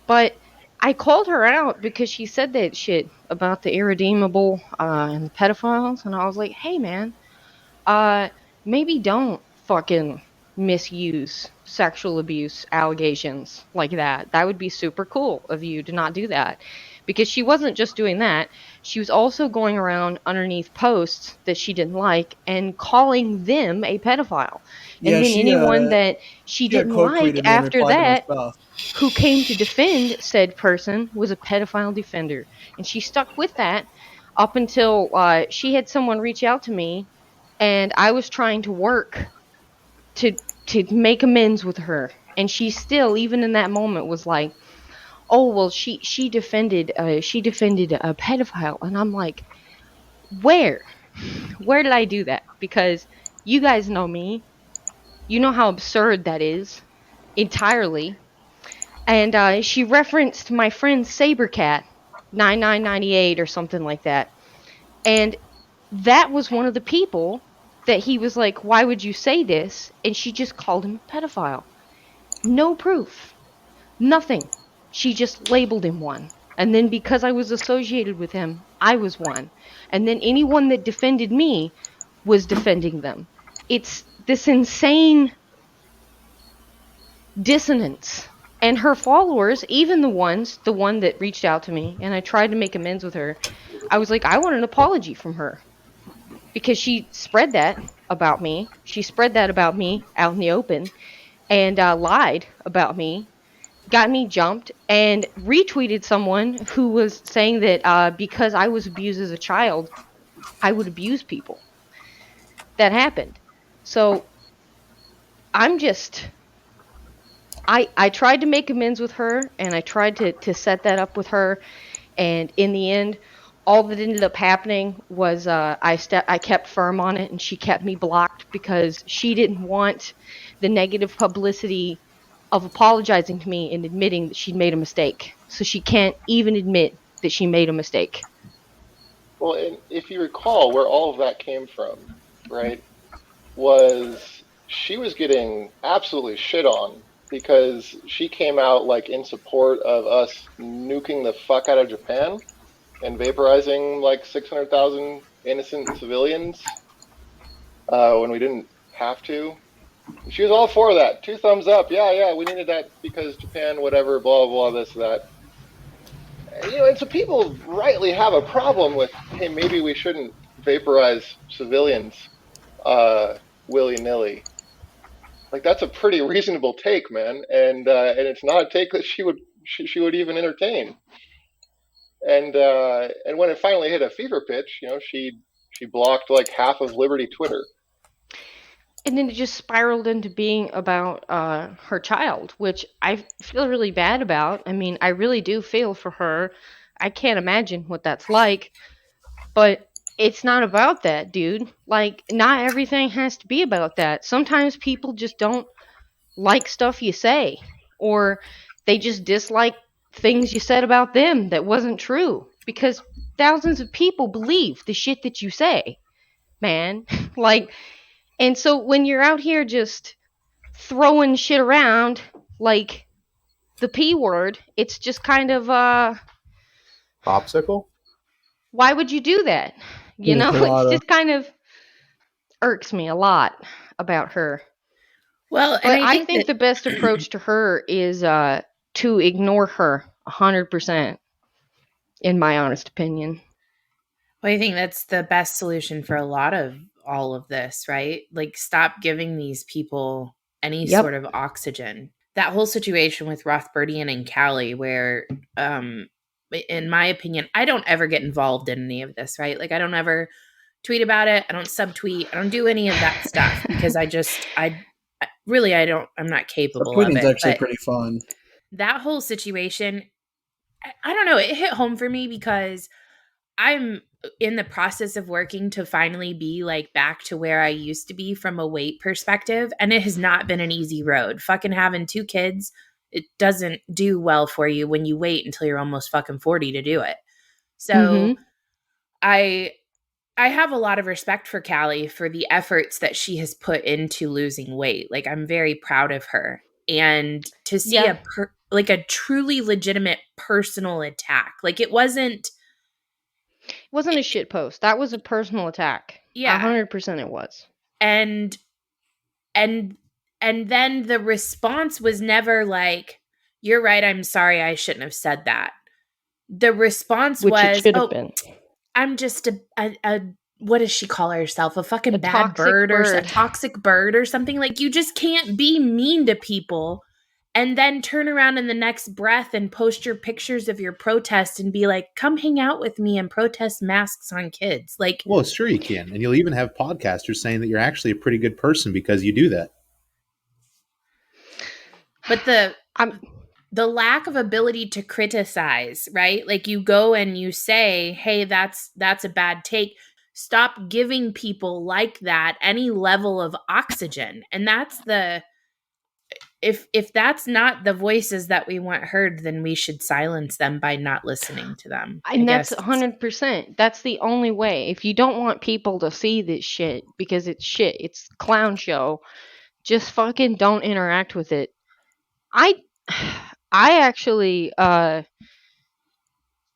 But I called her out because she said that shit about the irredeemable and the pedophiles, and I was like, hey man, uh, maybe don't fucking misuse sexual abuse allegations like that. That would be super cool of you to not do that. Because she wasn't just doing that, she was also going around underneath posts that she didn't like and calling them a pedophile. Yeah, And then anyone that she she didn't quote like tweeted me and after replied to my that stuff. who came to defend said person was a pedophile defender. And she stuck with that up until she had someone reach out to me, and I was trying to work to make amends with her, and she still, even in that moment, was like, oh well, she defended a pedophile. And I'm like, where did I do that? Because you guys know me, you know how absurd that is entirely. And she referenced my friend Sabercat 9998 or something like that. And that was one of the people that he was like, why would you say this? And she just called him a pedophile. No proof. Nothing. She just labeled him one. And then because I was associated with him, I was one. And then anyone that defended me was defending them. It's this insane dissonance. And her followers, even the one that reached out to me, and I tried to make amends with her, I was like, I want an apology from her. Because she spread that about me. She spread that about me out in the open and lied about me, got me jumped, and retweeted someone who was saying that because I was abused as a child, I would abuse people. That happened. So I'm just... I tried to make amends with her, and I tried to set that up with her, and in the end, all that ended up happening was I kept firm on it, and she kept me blocked because she didn't want the negative publicity of apologizing to me and admitting that she'd made a mistake. So she can't even admit that she made a mistake. Well, and if you recall where all of that came from, right, was she was getting absolutely shit on because she came out like in support of us nuking the fuck out of Japan and vaporizing like 600,000 innocent civilians when we didn't have to. She was all for that. 2 thumbs up. Yeah, we needed that because Japan, whatever, blah, blah, this, that. And so people rightly have a problem with, hey, maybe we shouldn't vaporize civilians willy nilly. Like that's a pretty reasonable take, man, and it's not a take that she would even entertain. And when it finally hit a fever pitch, she blocked like half of Liberty Twitter. And then it just spiraled into being about her child, which I feel really bad about. I mean, I really do feel for her. I can't imagine what that's like. But it's not about that, dude. Like, not everything has to be about that. Sometimes people just don't like stuff you say, or they just dislike things you said about them that wasn't true. Because thousands of people believe the shit that you say, man. Like, and so when you're out here just throwing shit around like the P word, it's just kind of Popsicle? why would you do that? You know, it's just kind of irks me a lot about her. Well, and But I I think think that the best approach to her is to ignore her 100%, in my honest opinion. well, I think that's the best solution for a lot of all of this, right? Like, stop giving these people any Yep. sort of oxygen. That whole situation with Rothbardian and Callie, where, in my opinion, I don't ever get involved in any of this, right? Like, I don't ever tweet about it. I don't subtweet. I don't do any of that stuff because I'm not capable of Subtweeting's it. actually But pretty fun. that whole situation, I don't know, it hit home for me because I'm in the process of working to finally be like back to where I used to be from a weight perspective. And it has not been an easy road. Fucking having 2 kids, it doesn't do well for you when you wait until you're almost fucking 40 to do it. So Mhm. I have a lot of respect for Callie for the efforts that she has put into losing weight. Like, I'm very proud of her. And to see Yeah. a truly legitimate personal attack. Like, it wasn't It wasn't a shit post. That was a personal attack. yeah. 100% it was. And and and then the response was never like, "You're right, I'm sorry, I shouldn't have said that." The response Which it was, should have "Oh, been. I'm just a what does she call herself? A fucking A bad toxic bird or a bird. toxic bird or something? Like, you just can't be mean to people and then turn around in the next breath and post your pictures of your protest and be like, come hang out with me and protest masks on kids." Like, Well, sure you can. And you'll even have podcasters saying that you're actually a pretty good person because you do that. but the lack of ability to criticize, right? Like, you go and you say, "Hey, that's a bad take." Stop giving people like that any level of oxygen. And that's the if that's not the voices that we want heard, then we should silence them by not listening to them. I And that's guess 100%. That's the only way. If you don't want people to see this shit because it's shit, it's clown show, just fucking don't interact with it. I I actually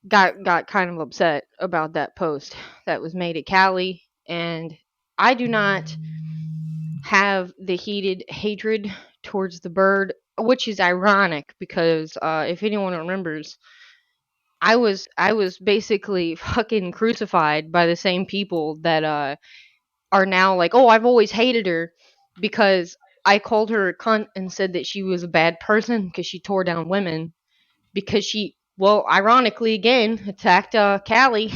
got kind of upset about that post that was made at Cali, and I do not have the heated hatred towards the bird, which is ironic because if anyone remembers, I was basically fucking crucified by the same people that are now like, "Oh, I've always hated her because I called her a cunt and said that she was a bad person because she tore down women because she, well, ironically again, attacked Callie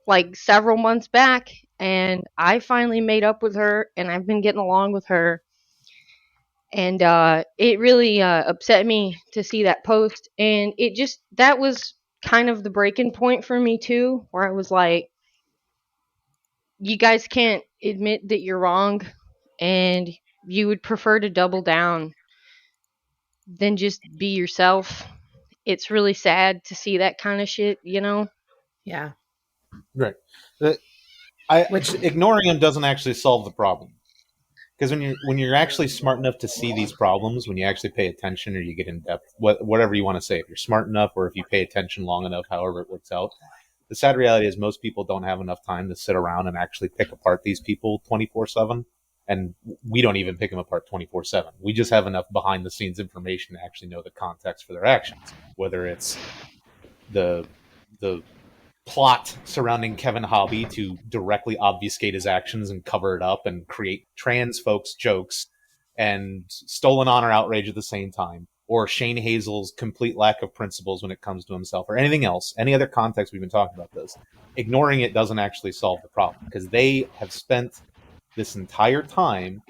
like several months back, and I finally made up with her and I've been getting along with her. And it really upset me to see that post, and that was kind of the breaking point for me too, where I was like, you guys can't admit that you're wrong, and you would prefer to double down than just be yourself. It's really sad to see that kind of shit, you know? yeah. Right. Which Ignoring them doesn't actually solve the problem. Because when you're actually smart enough to see these problems, when you actually pay attention or you get in depth, whatever you want to say, if you're smart enough or if you pay attention long enough, however it works out, the sad reality is most people don't have enough time to sit around and actually pick apart these people 24/7. And we don't even pick them apart 24/7. We just have enough behind the scenes information to actually know the context for their actions, whether it's the plot surrounding Kevin Hobby to directly obfuscate his actions and cover it up and create trans folks jokes and stolen honor outrage at the same time, or Shane Hazel's complete lack of principles when it comes to himself, or anything else, any other context we've been talking about this. Ignoring it doesn't actually solve the problem, because they have spent this entire time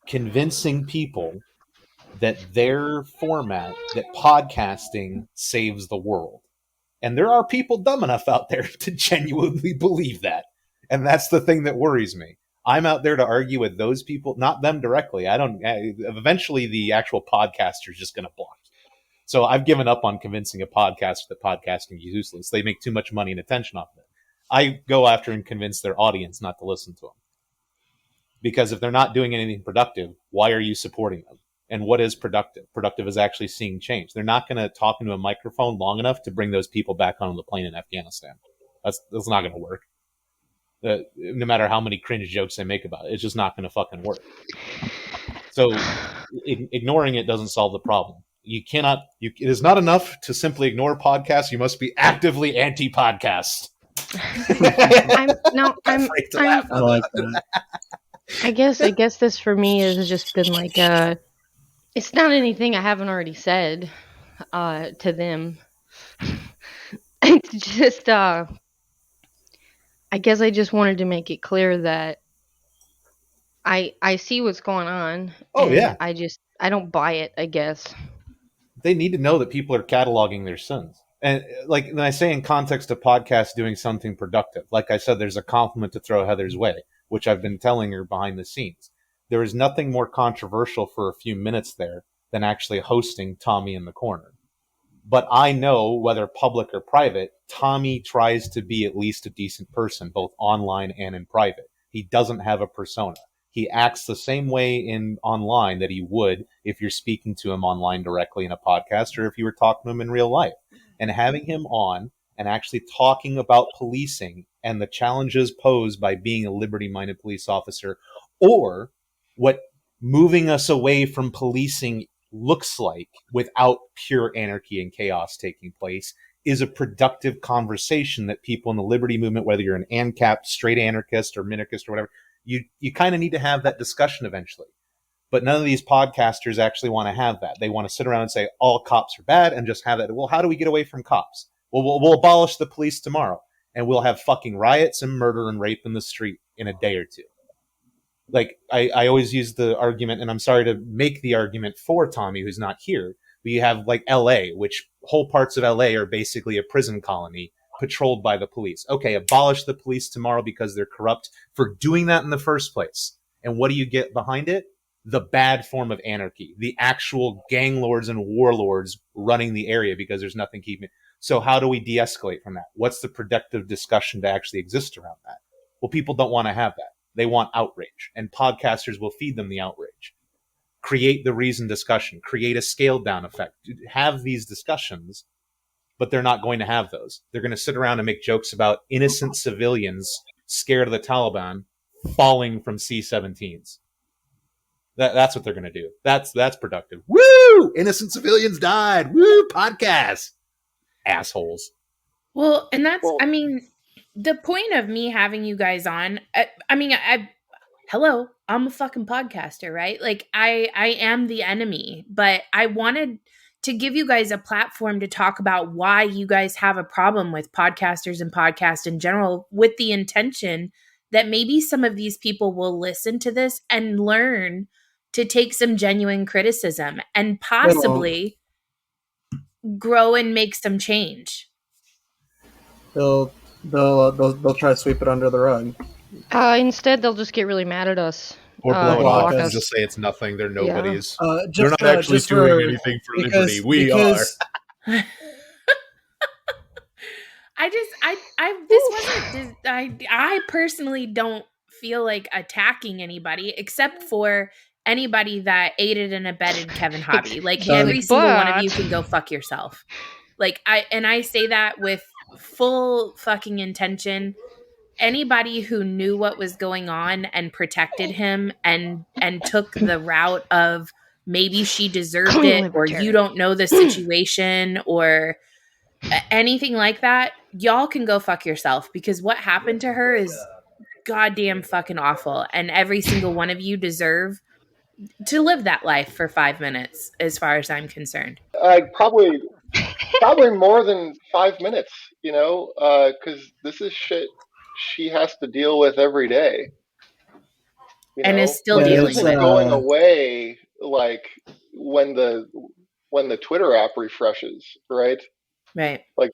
convincing people that their format, that podcasting saves the world. And there are people dumb enough out there to genuinely believe that. And that's the thing that worries me. I'm out there to argue with those people, not them directly. Eventually the actual podcaster is just going to block. So I've given up on convincing a podcaster that podcasting is useless. They make too much money and attention off of it. I go after and convince their audience not to listen to them. Because if they're not doing anything productive, why are you supporting them? And what is productive? Productive is actually seeing change. They're not going to talk into a microphone long enough to bring those people back onto the plane in Afghanistan. That's not going to work. No matter how many cringe jokes they make about it, it's just not going to fucking work. So ignoring it doesn't solve the problem. You cannot. It is not enough to simply ignore podcasts. You must be actively anti-podcast. I like that. I guess this for me has just been like it's not anything I haven't already said to them. It's just I guess I just wanted to make it clear that I see what's going on. Oh, yeah. I don't buy it, I guess. They need to know that people are cataloging their sins. And like when I say in context of podcasts doing something productive, like I said, there's a compliment to throw Heather's way, which I've been telling her behind the scenes. There is nothing more controversial for a few minutes there than actually hosting Tommy in the Corner. But I know, whether public or private, Tommy tries to be at least a decent person, both online and in private. He doesn't have a persona. He acts the same way in online that he would if you're speaking to him online directly in a podcast or if you were talking to him in real life. And having him on and actually talking about policing and the challenges posed by being a liberty-minded police officer, or what moving us away from policing looks like without pure anarchy and chaos taking place, is a productive conversation that people in the liberty movement, whether you're an ANCAP, straight anarchist or minarchist or whatever, you kind of need to have that discussion eventually. But none of these podcasters actually want to have that. They want to sit around and say all cops are bad and just have that. Well, how do we get away from cops? Well, we'll abolish the police tomorrow, and we'll have fucking riots and murder and rape in the street in a day or two. Like, I always use the argument, and I'm sorry to make the argument for Tommy, who's not here, but you have like LA, which whole parts of LA are basically a prison colony patrolled by the police. Okay, abolish the police tomorrow because they're corrupt for doing that in the first place. And what do you get behind it? The bad form of anarchy, the actual gang lords and warlords running the area because there's nothing keeping it. So how do we de-escalate from that? What's the productive discussion to actually exist around that? Well, people don't want to have that. They want outrage, and podcasters will feed them the outrage. Create the reason discussion, create a scaled down effect, have these discussions, but they're not going to have those. They're going to sit around and make jokes about innocent civilians scared of the Taliban falling from C-17s. That's what they're going to do. That's productive. Woo! Innocent civilians died. Woo! Podcast. Assholes. Well, and that's, I mean, the point of me having you guys on, hello, I'm a fucking podcaster, right? Like, I am the enemy, but I wanted to give you guys a platform to talk about why you guys have a problem with podcasters and podcasts in general, with the intention that maybe some of these people will listen to this and learn to take some genuine criticism and possibly grow and make some change. They'll try to sweep it under the rug. Instead, they'll just get really mad at us. Or blow it off and us. just say it's nothing. They're nobodies. Yeah. They're not actually doing anything for liberty. We are. I personally don't feel like attacking anybody except for anybody that aided and abetted Kevin Hobby. Like, every single one of you can go fuck yourself. Like, I say that with full fucking intention. anybody who knew what was going on and protected him and took the route of maybe she deserved it, or you don't know the situation, or anything like that, y'all can go fuck yourself, because what happened to her is goddamn fucking awful, and every single one of you deserve to live that life for 5 minutes, as far as I'm concerned. Probably more than 5 minutes, because this is shit she has to deal with every day. And is still like, dealing this with isn't it. going away like when the Twitter app refreshes, right? Right. Like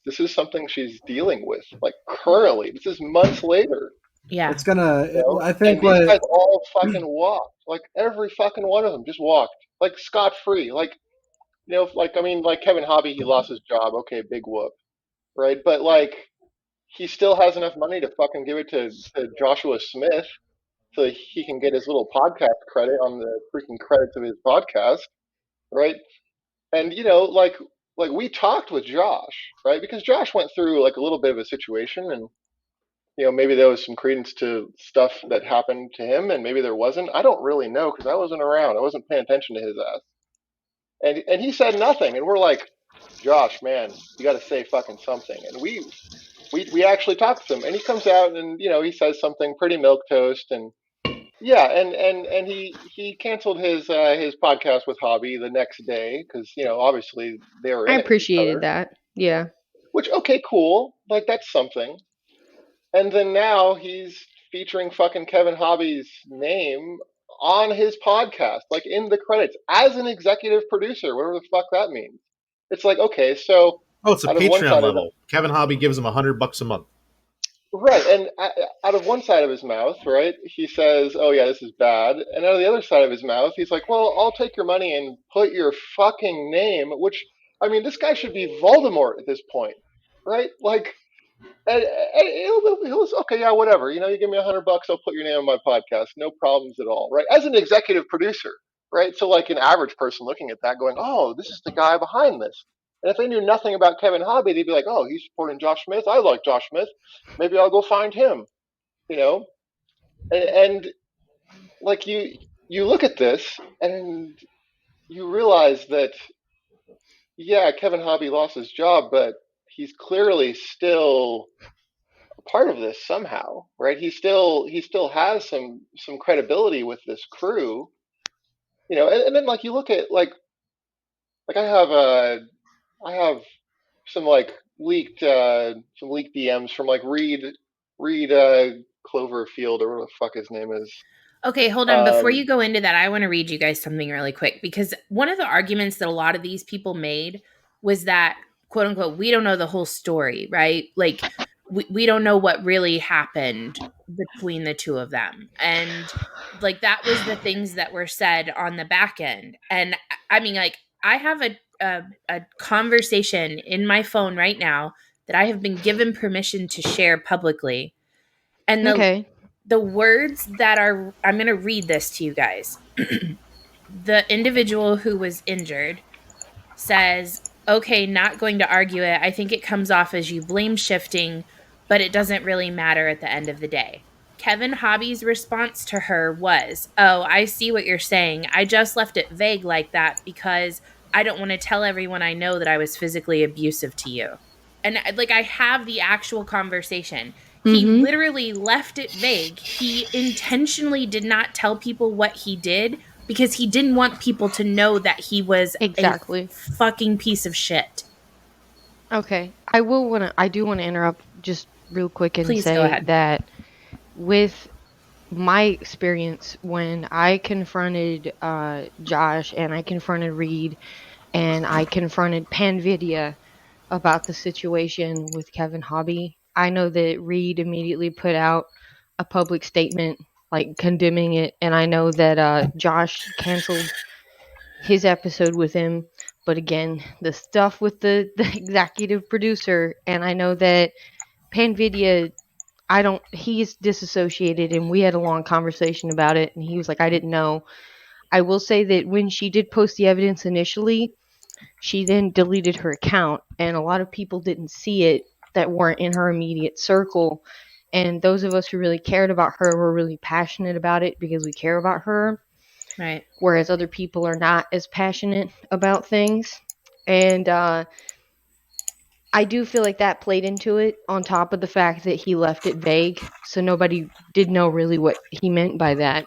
this is something she's dealing with, like currently. This is months later. Yeah. It's gonna. I think and these what. guys all fucking walked. Like every fucking one of them just walked, like scot free. Like like Kevin Hobby, he lost his job. Okay, big whoop, right? But like he still has enough money to fucking give it to Joshua Smith so he can get his little podcast credit on the freaking credits of his podcast, right? And like we talked with Josh, right? Because Josh went through like a little bit of a situation, and maybe there was some credence to stuff that happened to him, and maybe there wasn't. I don't really know because I wasn't around. I wasn't paying attention to his ass. And he said nothing, and we're like, Josh, man, you got to say fucking something. And we actually talked to him, and he comes out and he says something pretty milk toast, and yeah, and he canceled his podcast with Hobby the next day because obviously they were I in it with each appreciated other. that. Yeah. Which, okay, cool, like that's something. And then now he's featuring fucking Kevin Hobby's name on his podcast, like in the credits as an executive producer, whatever the fuck that means. It's like, okay, so it's a out of one Patreon side of level. Kevin Hobby gives him $100 a month. right, and out of one side of his mouth, right, he says, "Oh yeah, this is bad," and out of the other side of his mouth, he's like, "Well, I'll take your money and put your fucking name." Which, I mean, this guy should be Voldemort at this point, right? Like, and he'll okay, yeah, whatever. You give me $100, I'll put your name on my podcast, no problems at all, right? As an executive producer, right? So like an average person looking at that, going, "Oh, this is the guy behind this." And if they knew nothing about Kevin Hobby, they'd be like, "Oh, he's supporting Josh Smith. I like Josh Smith. Maybe I'll go find him." You know, and like you look at this and you realize that yeah, Kevin Hobby lost his job, but he's clearly still part of this somehow, right? He still has some credibility with this crew, and then like you look at like I have some leaked DMs from like Reed Cloverfield or whatever the fuck his name is. Okay, hold on. Before you go into that, I want to read you guys something really quick, because one of the arguments that a lot of these people made was that, quote unquote, we don't know the whole story, right? Like, we don't know what really happened between the two of them. And like, that was the things that were said on the back end. And I mean, like, I have a conversation in my phone right now that I have been given permission to share publicly. And the words that are, I'm going to read this to you guys. The individual who was injured says, "Okay, not going to argue it. I think it comes off as you blame shifting, but it doesn't really matter at the end of the day." Kevin Hobby's response to her was, "Oh, I see what you're saying. I just left it vague like that because I don't want to tell everyone I know that I was physically abusive to you." And like, I have the actual conversation. He literally left it vague. He intentionally did not tell people what he did because he didn't want people to know that he was a fucking piece of shit. Okay. I do want to interrupt just real quick and Please go say ahead. that with my experience when I confronted Josh and I confronted Reed and I confronted Panvidia about the situation with Kevin Hobby, I know that Reed immediately put out a public statement like condemning it, and I know that Josh canceled his episode with him. But again, the stuff with the executive producer, and I know that Panvidia, he's disassociated, and we had a long conversation about it, and he was like, I didn't know. I will say that when she did post the evidence initially, she then deleted her account, and a lot of people didn't see it that weren't in her immediate circle. And those of us who really cared about her were really passionate about it because we care about her. Right. Whereas other people are not as passionate about things. And I do feel like that played into it, on top of the fact that he left it vague. So nobody did know really what he meant by that.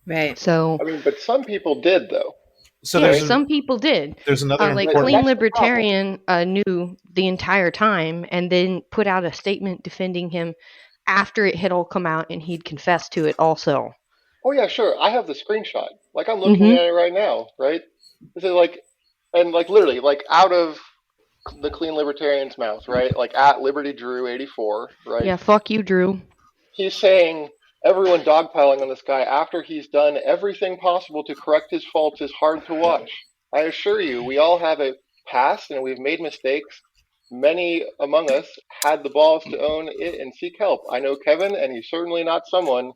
Right. So, I mean, but some people did, though. So yeah, there's some people did. there's another Like important. Clean That's the problem. Libertarian knew the entire time and then put out a statement defending him after it had all come out and he'd confessed to it also. Oh yeah, sure. I have the screenshot. Like I'm looking at it right now, right? Is it like, and like literally, like out of the Clean Libertarian's mouth, right? Like at Liberty Drew 84, right? Yeah, fuck you, Drew. He's saying everyone dogpiling on this guy after he's done everything possible to correct his faults is hard to watch. I assure you, we all have a past and we've made mistakes. Many among us had the balls to own it and seek help. I know Kevin, and he's certainly not someone.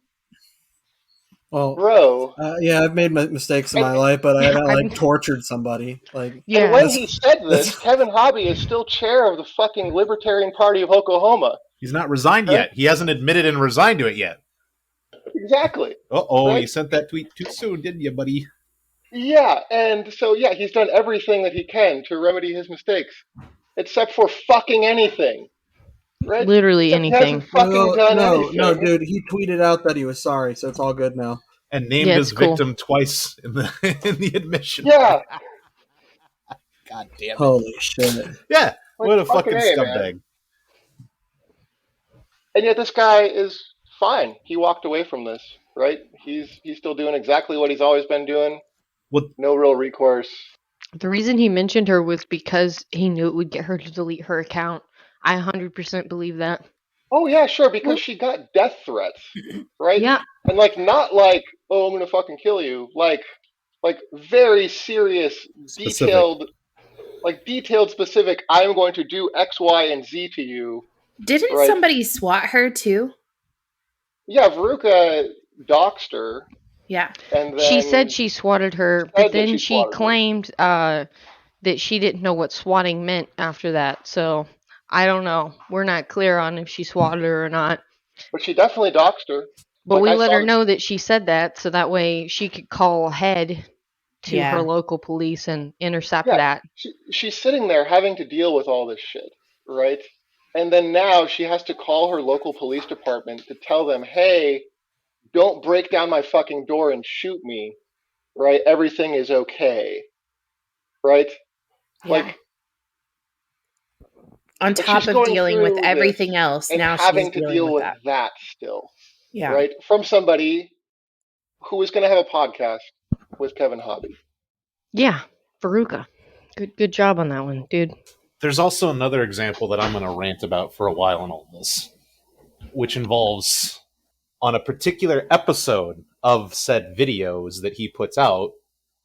Well, Bro. yeah, I've made mistakes in my life, but I haven't like tortured somebody. Like, Yeah, And when he said this, Kevin Hobby is still chair of the fucking Libertarian Party of Oklahoma. He's not resigned yet. He hasn't admitted and resigned to it yet. Exactly. Uh-oh, Right? you sent that tweet too soon, didn't you, buddy? Yeah, and so yeah, he's done everything that he can to remedy his mistakes, except for fucking anything. Right? literally Except anything. He hasn't fucking done anything. no, dude. He tweeted out that he was sorry, so it's all good now. And named Yeah, his it's cool. victim twice in the in the admission. Yeah. God damn it. Holy shit! Yeah. Like, What a fucking A, scumbag. man. And yet this guy is fine. He walked away from this, right? He's still doing exactly what he's always been doing. What? No real recourse. The reason he mentioned her was because he knew it would get her to delete her account. I 100% believe that. Oh yeah, sure, because she got death threats, right? Yeah. And like not like, oh, I'm gonna fucking kill you, like very serious, Specific. detailed, specific. I'm going to do X, Y, and Z to you. Didn't Right. somebody swat her too? Yeah, Veruca doxed her, Yeah. and then She said she swatted her, said but that then she she swatted her. claimed that she didn't know what swatting meant after that. So I don't know. We're not clear on if she swatted her or not. But she definitely doxed her. But Like, we I let saw her the- know that she said that, so that way she could call ahead to Yeah. her local police and intercept Yeah. that. She's sitting there having to deal with all this shit, right? And then now she has to call her local police department to tell them, hey, don't break down my fucking door and shoot me, right? Everything is okay, right? Yeah. Like, On but top she's of going dealing with through everything this else, and now having she's to dealing deal with with that. that still, Yeah. right? From somebody who is going to have a podcast with Kevin Hobby. Yeah, Veruca. Good job on that one, dude. There's also another example that I'm going to rant about for a while in all this, which involves on a particular episode of said videos that he puts out,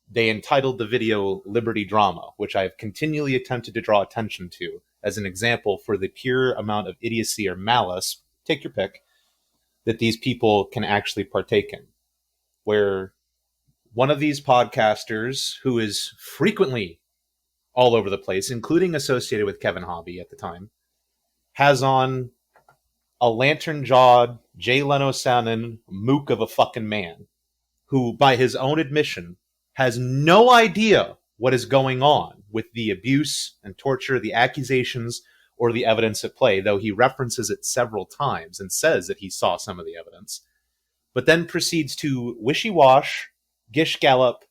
they entitled the video Liberty Drama, which I've continually attempted to draw attention to as an example for the pure amount of idiocy or malice, take your pick, that these people can actually partake in. Where one of these podcasters, who is frequently all over the place, including associated with Kevin Hobby at the time, has on a lantern-jawed, Jay Leno-sounding mook of a fucking man, who, by his own admission, has no idea what is going on with the abuse and torture, the accusations, or the evidence at play, though he references it several times and says that he saw some of the evidence, but then proceeds to wishy-wash, gish-gallop,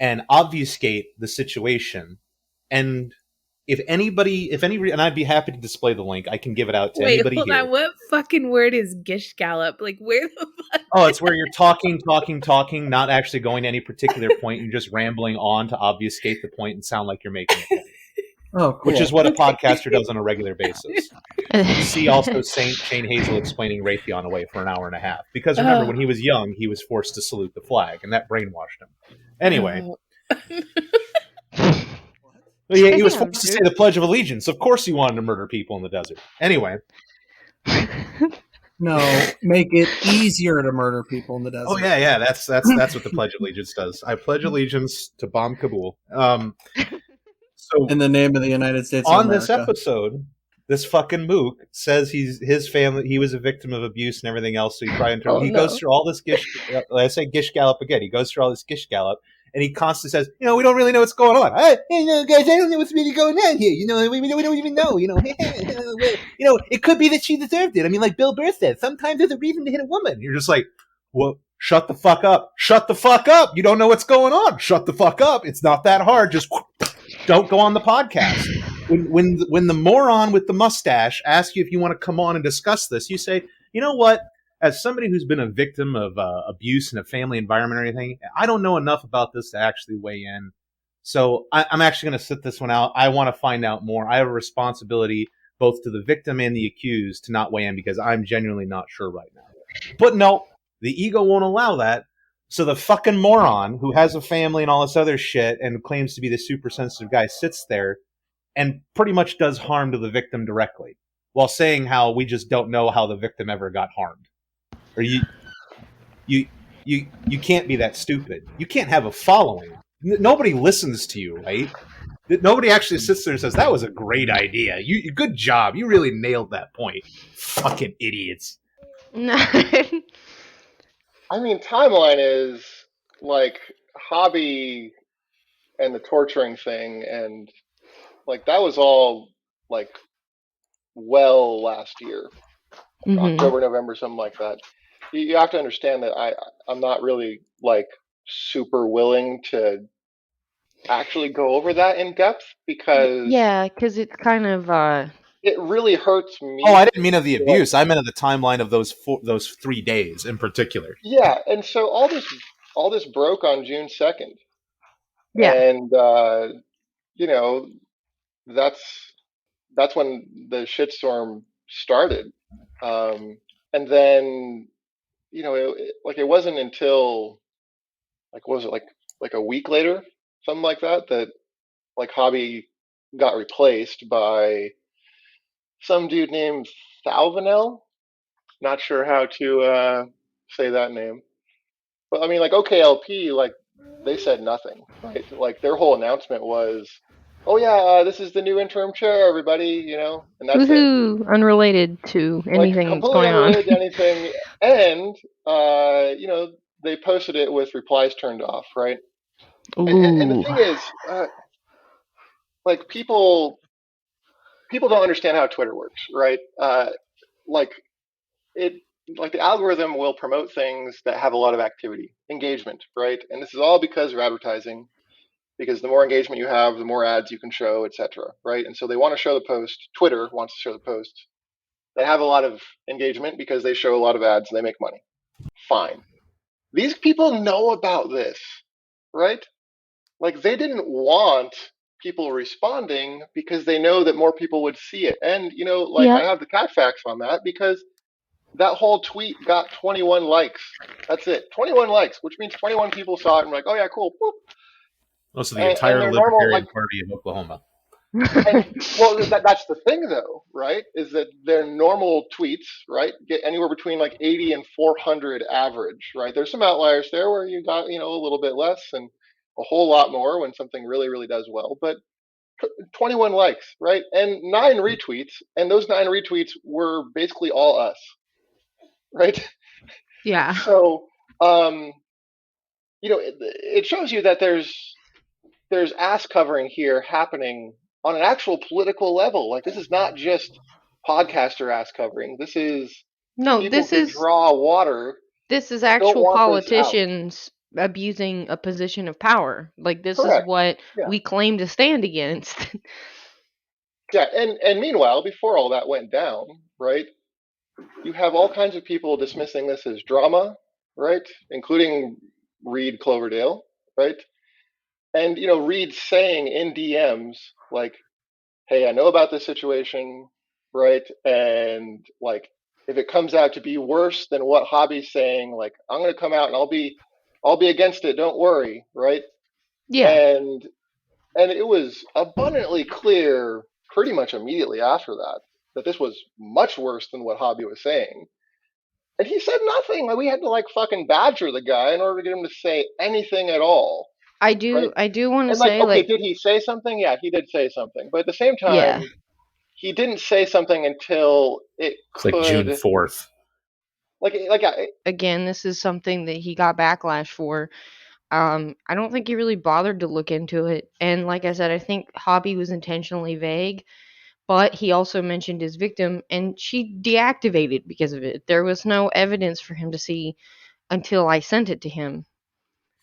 and obfuscate the situation. And if anybody, and I'd be happy to display the link, I can give it out to Wait, anybody hold here. on. What fucking word is gish gallop? Like, where the fuck? Oh, it's where you're talking, not actually going to any particular point. You're just rambling on to obfuscate the point and sound like you're making a point. Oh, cool. Which is what a podcaster does on a regular basis. See also Shane Hazel explaining Raytheon away for an hour and a half. Because remember, when he was young, he was forced to salute the flag, and that brainwashed him. Anyway. Well, yeah, he was forced to say the Pledge of Allegiance. Of course he wanted to murder people in the desert. Anyway. No, make it easier to murder people in the desert. Oh yeah, that's what the Pledge of Allegiance does. I pledge allegiance to bomb Kabul. So in the name of the United States of on America. this episode, This fucking mook says his family, he was a victim of abuse and everything else. So he goes through all this gish. I say gish gallop again. He goes through all this gish gallop, and he constantly says, we don't really know what's going on. Guys, I don't know what's really going on here. We don't even know. It could be that she deserved it. I mean, like Bill Burr said, sometimes there's a reason to hit a woman. You're just like, well, shut the fuck up. Shut the fuck up. You don't know what's going on. Shut the fuck up. It's not that hard. Just don't go on the podcast. When the moron with the mustache asks you if you want to come on and discuss this, you say, you know what? As somebody who's been a victim of abuse in a family environment or anything, I don't know enough about this to actually weigh in. So I'm actually going to sit this one out. I want to find out more. I have a responsibility both to the victim and the accused to not weigh in because I'm genuinely not sure right now. But no, the ego won't allow that. So the fucking moron who has a family and all this other shit and claims to be the super sensitive guy sits there and pretty much does harm to the victim directly, while saying how we just don't know how the victim ever got harmed. Or you can't be that stupid. You can't have a following. Nobody listens to you, right? Nobody actually sits there and says, that was a great idea. Good job. You really nailed that point. Fucking idiots. I mean, timeline is like Hobby and the torturing thing, and like that was all like well last year, October, November, something like that. You have to understand that I'm not really like super willing to actually go over that in depth because because it's kind of it really hurts me. Oh, I didn't mean of the abuse. I meant of the timeline of those 3 days in particular. Yeah, and so all this broke on June 2nd. Yeah. And that's when the shitstorm started. And then it wasn't until like what was it like a week later, something like that like Hobby got replaced by some dude named Thalvanel. Not sure how to say that name. But I mean, like OKLP, like they said nothing, right? Like their whole announcement was, "Oh yeah, this is the new interim chair, everybody," and that's it. Unrelated to anything like that's completely going on. unrelated to anything. And they posted it with replies turned off, right? And the thing is, like people don't understand how Twitter works, right? Like it like the algorithm will promote things that have a lot of activity, engagement, right? And this is all because of advertising, because the more engagement you have, the more ads you can show, etc., right? And so they want to show the post. Twitter wants to show the posts that have a lot of engagement because they show a lot of ads and they make money. Fine. These people know about this, right? Like they didn't want people responding because they know that more people would see it. And I have the cat facts on that because that whole tweet got 21 likes. That's it. 21 likes, which means 21 people saw it and were like, oh yeah, cool. Boop. Most of the entire Libertarian Party of Oklahoma. Well, that's the thing, though, right? Is that their normal tweets, right, get anywhere between like 80 and 400 average, right? There's some outliers there where you got, a little bit less and a whole lot more when something really, really does well. But 21 likes, right? And 9 retweets. And those 9 retweets were basically all us, right? Yeah. So, it shows you that there's ass covering here happening on an actual political level. Like this is not just podcaster ass covering. This is draw water. This is actual politicians abusing a position of power. Like this Correct. Is what we claim to stand against. Yeah, and meanwhile, before all that went down, right, you have all kinds of people dismissing this as drama, right, including Reed Cloverdale, right? And, Reed saying in DMs, like, hey, I know about this situation, right? And, like, if it comes out to be worse than what Hobby's saying, like, I'm going to come out and I'll be against it. Don't worry, right? Yeah. And it was abundantly clear pretty much immediately after that this was much worse than what Hobby was saying. And he said nothing. Like, we had to, like, fucking badger the guy in order to get him to say anything at all. I do want to say, did he say something? Yeah, he did say something. But at the same time, he didn't say something until it It's could, like June 4th. Again, this is something that he got backlash for. I don't think he really bothered to look into it. And like I said, I think Hobby was intentionally vague, but he also mentioned his victim, and she deactivated because of it. There was no evidence for him to see until I sent it to him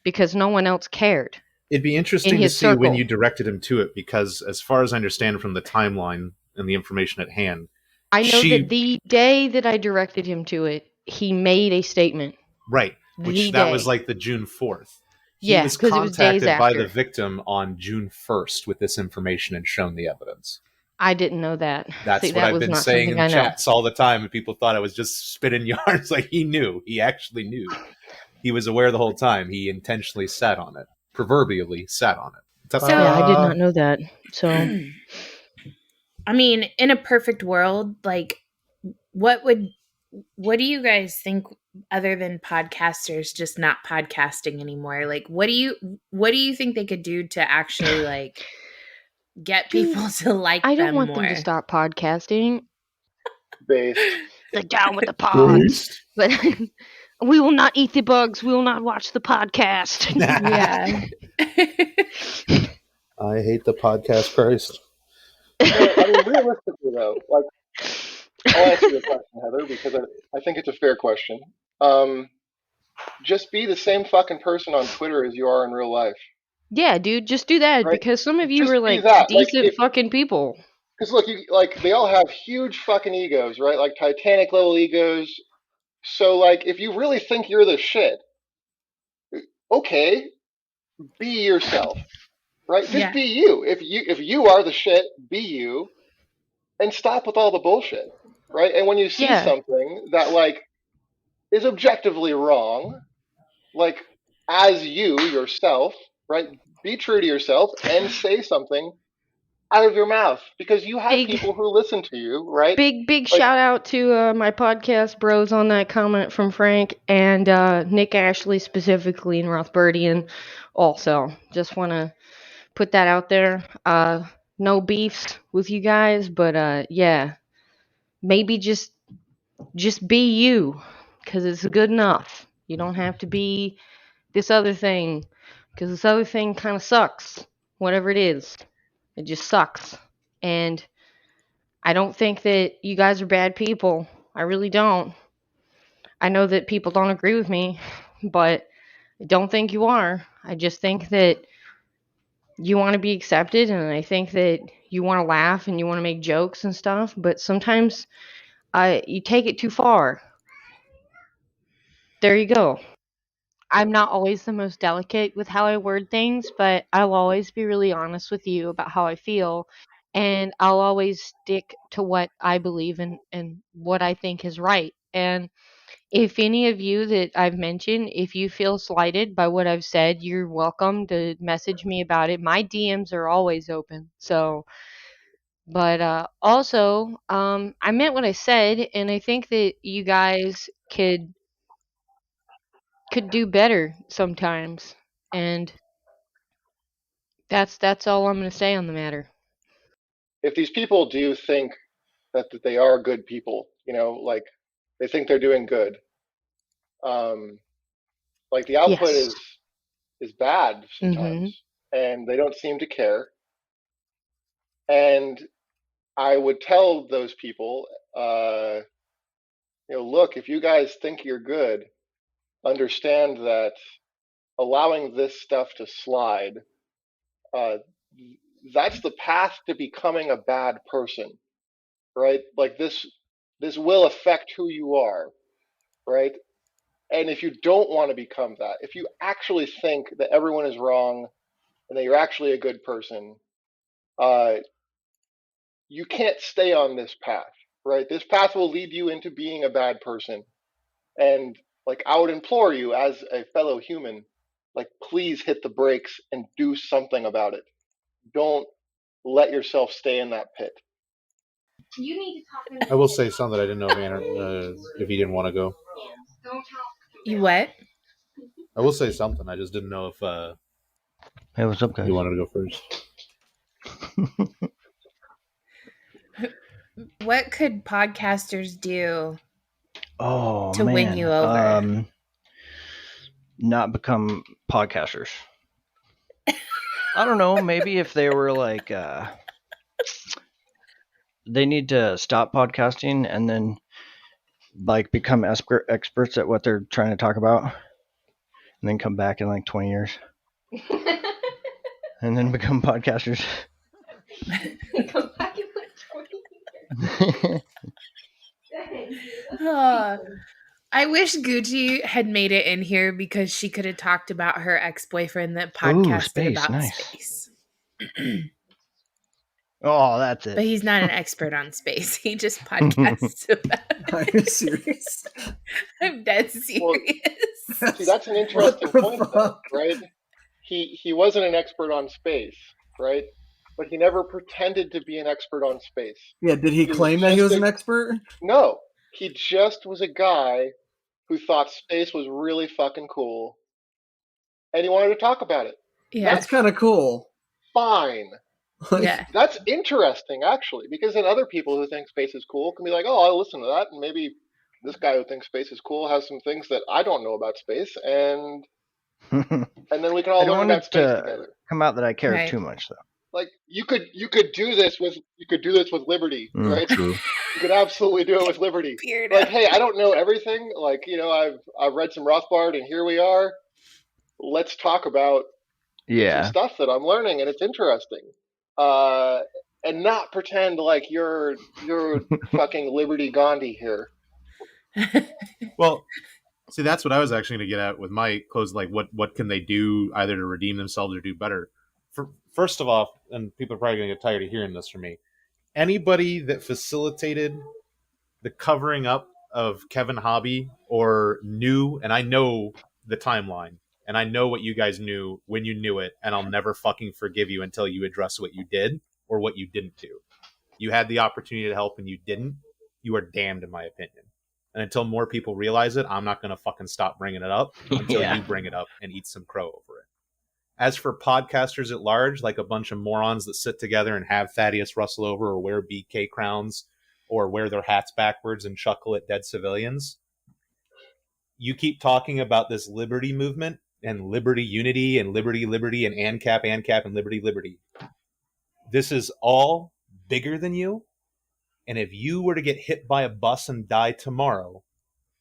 because no one else cared. It'd be In interesting to his see when circle. you directed him to it, because as far as I understand from the timeline and the information at hand, I know that the day that I directed him to it, he made a statement. Right, which that was like the June 4th. He Yeah, was 'cause it was days contacted by the after. victim on June 1st with this information and shown the evidence. I didn't know that. That's See, what that I've was been not saying something in I know. chats all the time, and people thought I was just spitting yarns. Like, he knew. He actually knew. He was aware the whole time. He intentionally sat on it. Proverbially sat on it. So- Yeah, I did not know that. So, I mean, in a perfect world, like, what do you guys think, other than podcasters just not podcasting anymore? Like, what do you think they could do to actually, like, get people to like I don't them want more? them to stop podcasting. based. Like, down with the pods. But we will not eat the bugs. We will not watch the podcast. Yeah. I hate the podcast Christ. No, I mean, realistically, though, like, I'll answer your question, Heather, because I think it's a fair question. Just be the same fucking person on Twitter as you are in real life. Yeah, dude, just do that, Right? because some of you Just are be like that. Like, decent fucking people. Because look, they all have huge fucking egos, right? Like Titanic level egos. So like, if you really think you're the shit, okay, be yourself, right? Just Yeah. be you. If you are the shit, be you, and stop with all the bullshit, right? And when you see Yeah. something that like is objectively wrong, like as you yourself, right? Be true to yourself and say something out of your mouth, because you have Big- people who listen to you, right? Big Like- shout out to my podcast bros on that comment from Frank and Nick Ashley specifically in Rothbardian also. Just want to put that out there. No beefs with you guys, but yeah, maybe just be you, because it's good enough. You don't have to be this other thing, because this other thing kind of sucks. Whatever it is, it just sucks. And I don't think that you guys are bad people. I really don't. I know that people don't agree with me, but I don't think you are. I just think that you want to be accepted, and I think that you want to laugh and you want to make jokes and stuff, but sometimes you take it too far. There you go. I'm not always the most delicate with how I word things, but I'll always be really honest with you about how I feel. And I'll always stick to what I believe in and what I think is right. And if any of you that I've mentioned, if you feel slighted by what I've said, you're welcome to message me about it. My DMs are always open. So, but also, I meant what I said, and I think that you guys could do better sometimes, and that's all I'm going to say on the matter. If these people do think that they are good people, like they think they're doing good, like the output Yes. is bad sometimes, and they don't seem to care. And I would tell those people, look, if you guys think you're good, understand that allowing this stuff to slide, that's the path to becoming a bad person, right? Like this will affect who you are, right? And if you don't want to become that, if you actually think that everyone is wrong and that you're actually a good person, you can't stay on this path, right? This path will lead you into being a bad person. And like, I would implore you as a fellow human, like, please hit the brakes and do something about it. Don't let yourself stay in that pit. You need to talk. I will say something I didn't know if he didn't want to go. You what? I will say something. I just didn't know if Hey, what's up, guys? he wanted to go first. what could podcasters do Oh to man. win you over? Not become podcasters. I don't know. Maybe if they were like, they need to stop podcasting and then like become experts at what they're trying to talk about, and then come back in like 20 years, and then become podcasters. Come back in like 20 Oh, I wish Gucci had made it in here because she could have talked about her ex-boyfriend that podcasted space, about nice. space. Oh, that's But it. he's not an expert on space. He just podcasts about Are you serious? I'm dead serious. Well, see, that's an interesting point, though, right? He wasn't an expert on space, right? But he never pretended to be an expert on space. Yeah, did he claim that he was an expert? No, he just was a guy who thought space was really fucking cool, and he wanted to talk about it. Yeah. That's kind of cool. Fine. Yeah. That's interesting, actually, because then other people who think space is cool can be like, oh, I'll listen to that, and maybe this guy who thinks space is cool has some things that I don't know about space, and then we can all I don't learn want about it space to together. come out that I care Right. too much, though. Like you could do this with Liberty, right? True. You could absolutely do it with Liberty. Weirdo. Like, hey, I don't know everything. Like, I've read some Rothbard, and here we are. Let's talk about some stuff that I'm learning, and it's interesting. And not pretend like you're fucking Liberty Gandhi here. Well, see, that's what I was actually going to get at with my close. Like, what can they do either to redeem themselves or do better? First of all, and people are probably going to get tired of hearing this from me, anybody that facilitated the covering up of Kevin Hobby or knew, and I know the timeline, and I know what you guys knew when you knew it, and I'll never fucking forgive you until you address what you did or what you didn't do. You had the opportunity to help and you didn't. You are damned, in my opinion. And until more people realize it, I'm not going to fucking stop bringing it up until you bring it up and eat some crow over it. As for podcasters at large, like a bunch of morons that sit together and have Thaddeus Russell over or wear BK crowns or wear their hats backwards and chuckle at dead civilians, you keep talking about this liberty movement and liberty unity and liberty and ANCAP and liberty. This is all bigger than you. And if you were to get hit by a bus and die tomorrow,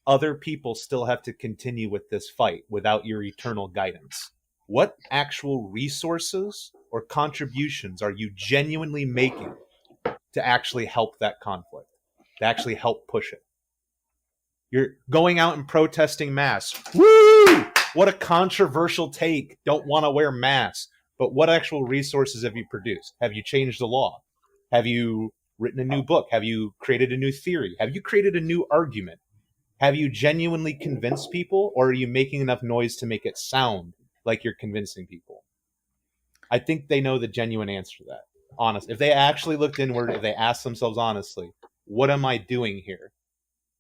other people still have to continue with this fight without your eternal guidance. What actual resources or contributions are you genuinely making to actually help that conflict, to actually help push it? You're going out and protesting masks. Woo! What a controversial take. Don't want to wear masks. But what actual resources have you produced? Have you changed the law? Have you written a new book? Have you created a new theory? Have you created a new argument? Have you genuinely convinced people, or are you making enough noise to make it sound like you're convincing people? I think they know the genuine answer to that. Honest. If they actually looked inward, if they asked themselves honestly, what am I doing here?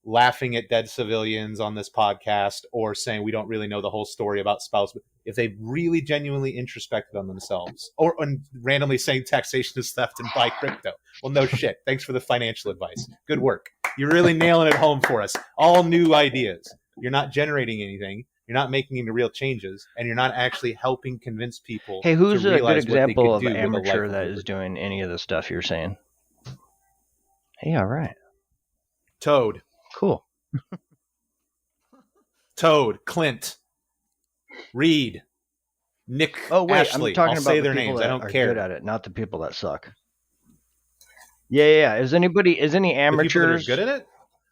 Laughing at dead civilians on this podcast or saying we don't really know the whole story about spouse. If they really genuinely introspected on themselves or randomly saying taxation is theft and buy crypto. Well, no shit. Thanks for the financial advice. Good work. You're really nailing it home for us. All new ideas. You're not generating anything. You're not making any real changes, and you're not actually helping convince people. Hey, who's to a good realize what they example could of do with a amateur life that of is liberty? doing any of the stuff you're saying? Hey, all right. Toad. Cool. Toad, Clint, Reed, Nick, Oh, wait, Ashley. I'm talking I'll about say the their people names. that I don't are care. good at it, not the people that suck. Yeah. Is any The people that are amateurs good at it?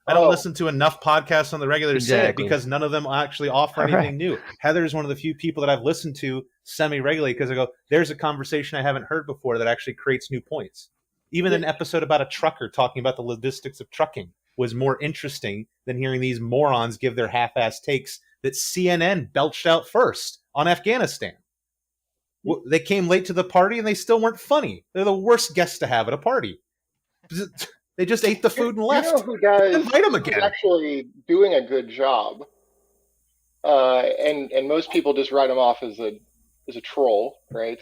I don't listen to enough podcasts on the regular to say it Exactly. because none of them actually offer All anything right. new. Heather is one of the few people that I've listened to semi-regularly because I go, there's a conversation I haven't heard before that actually creates new points. Even an episode about a trucker talking about the logistics of trucking was more interesting than hearing these morons give their half-ass takes that CNN belched out first on Afghanistan. They came late to the party and they still weren't funny. They're the worst guests to have at a party. They just ate the food and left. You know who does? Invite them Who's again. actually doing a good job, and most people just write him off as a troll, right?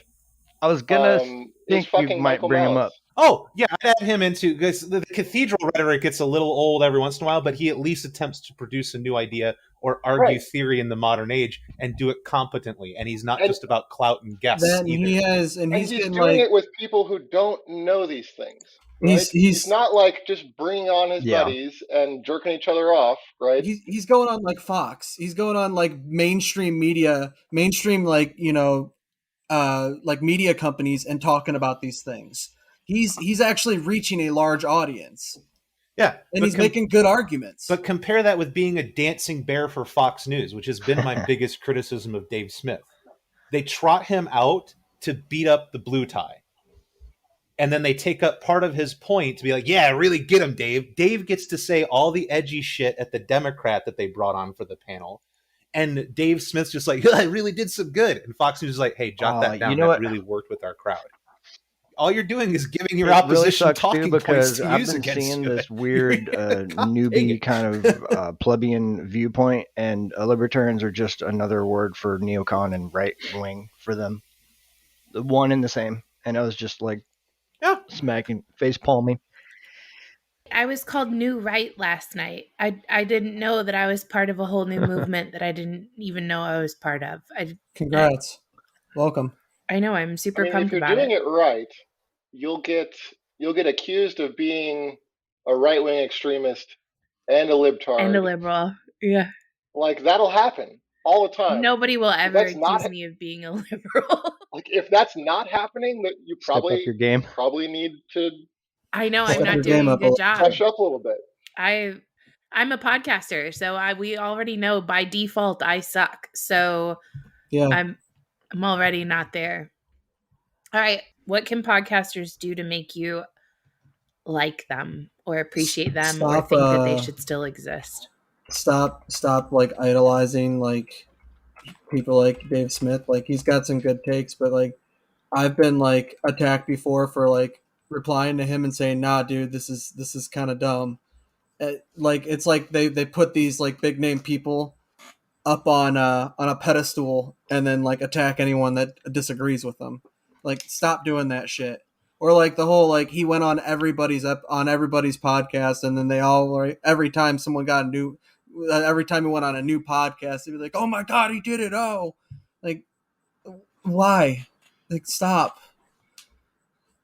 I was gonna Is think you fucking might Michael bring him Malice. up. Oh, yeah, I'd add him into, because the cathedral rhetoric gets a little old every once in a while, but he at least attempts to produce a new idea or argue Right. theory in the modern age and do it competently. And he's not And just about clout and guess Then either. he has, and And he's he's been doing like, it with people who don't know these things, right? he's not like just bringing on his Yeah. buddies and jerking each other off, right? he's going on like Fox. He's going on like mainstream media, mainstream like like media companies and talking about these things. He's actually reaching a large audience, Yeah. and he's making good arguments. But compare that with being a dancing bear for Fox News, which has been my biggest criticism of Dave Smith. They trot him out to beat up the blue tie. And then they take up part of his point to be like, yeah, really get him, Dave. Dave gets to say all the edgy shit at the Democrat that they brought on for the panel. And Dave Smith's just like, I really did some good. And Fox News is like, hey, jot that down. you know that what? really worked with our crowd. All you're doing is giving your It really opposition sucks talking too points because to I've use been against seeing you. this weird God dang newbie it. kind of plebeian viewpoint, and libertarians are just another word for neocon and right wing for them. The one and the same. And I was just like smacking, face palming. I was called New Right last night. I didn't know that I was part of a whole new movement that I didn't even know I was part of. Congrats, welcome. I know, I'm super I mean, if pumped you're about doing it. it right, you'll get accused of being a right-wing extremist and a libtard. And a liberal. Yeah. Like, that'll happen all the time. Nobody will ever that's not- accuse me of being a liberal. Like, if that's not happening, that you Step up your game. probably need to I know, Step I'm your not game doing a up a good little. job. brush up a little bit. I'm a podcaster, so we already know by default I suck. So Yeah, I'm already not there. All right, what can podcasters do to make you like them or appreciate them or Stop, think that they should still exist? stop like idolizing like people like Dave Smith. Like, he's got some good takes, but like I've been like attacked before for like replying to him and saying, nah, dude, this is kind of dumb. Like, it's like they put these like big name people up on a pedestal and then like attack anyone that disagrees with them. Like, stop doing that shit. Or like the whole like he went on everybody's podcast, and then they all like, every time someone got a new, every time he went on a new podcast, they'd be like, oh my god, he did it. Oh, like, why? Like, stop.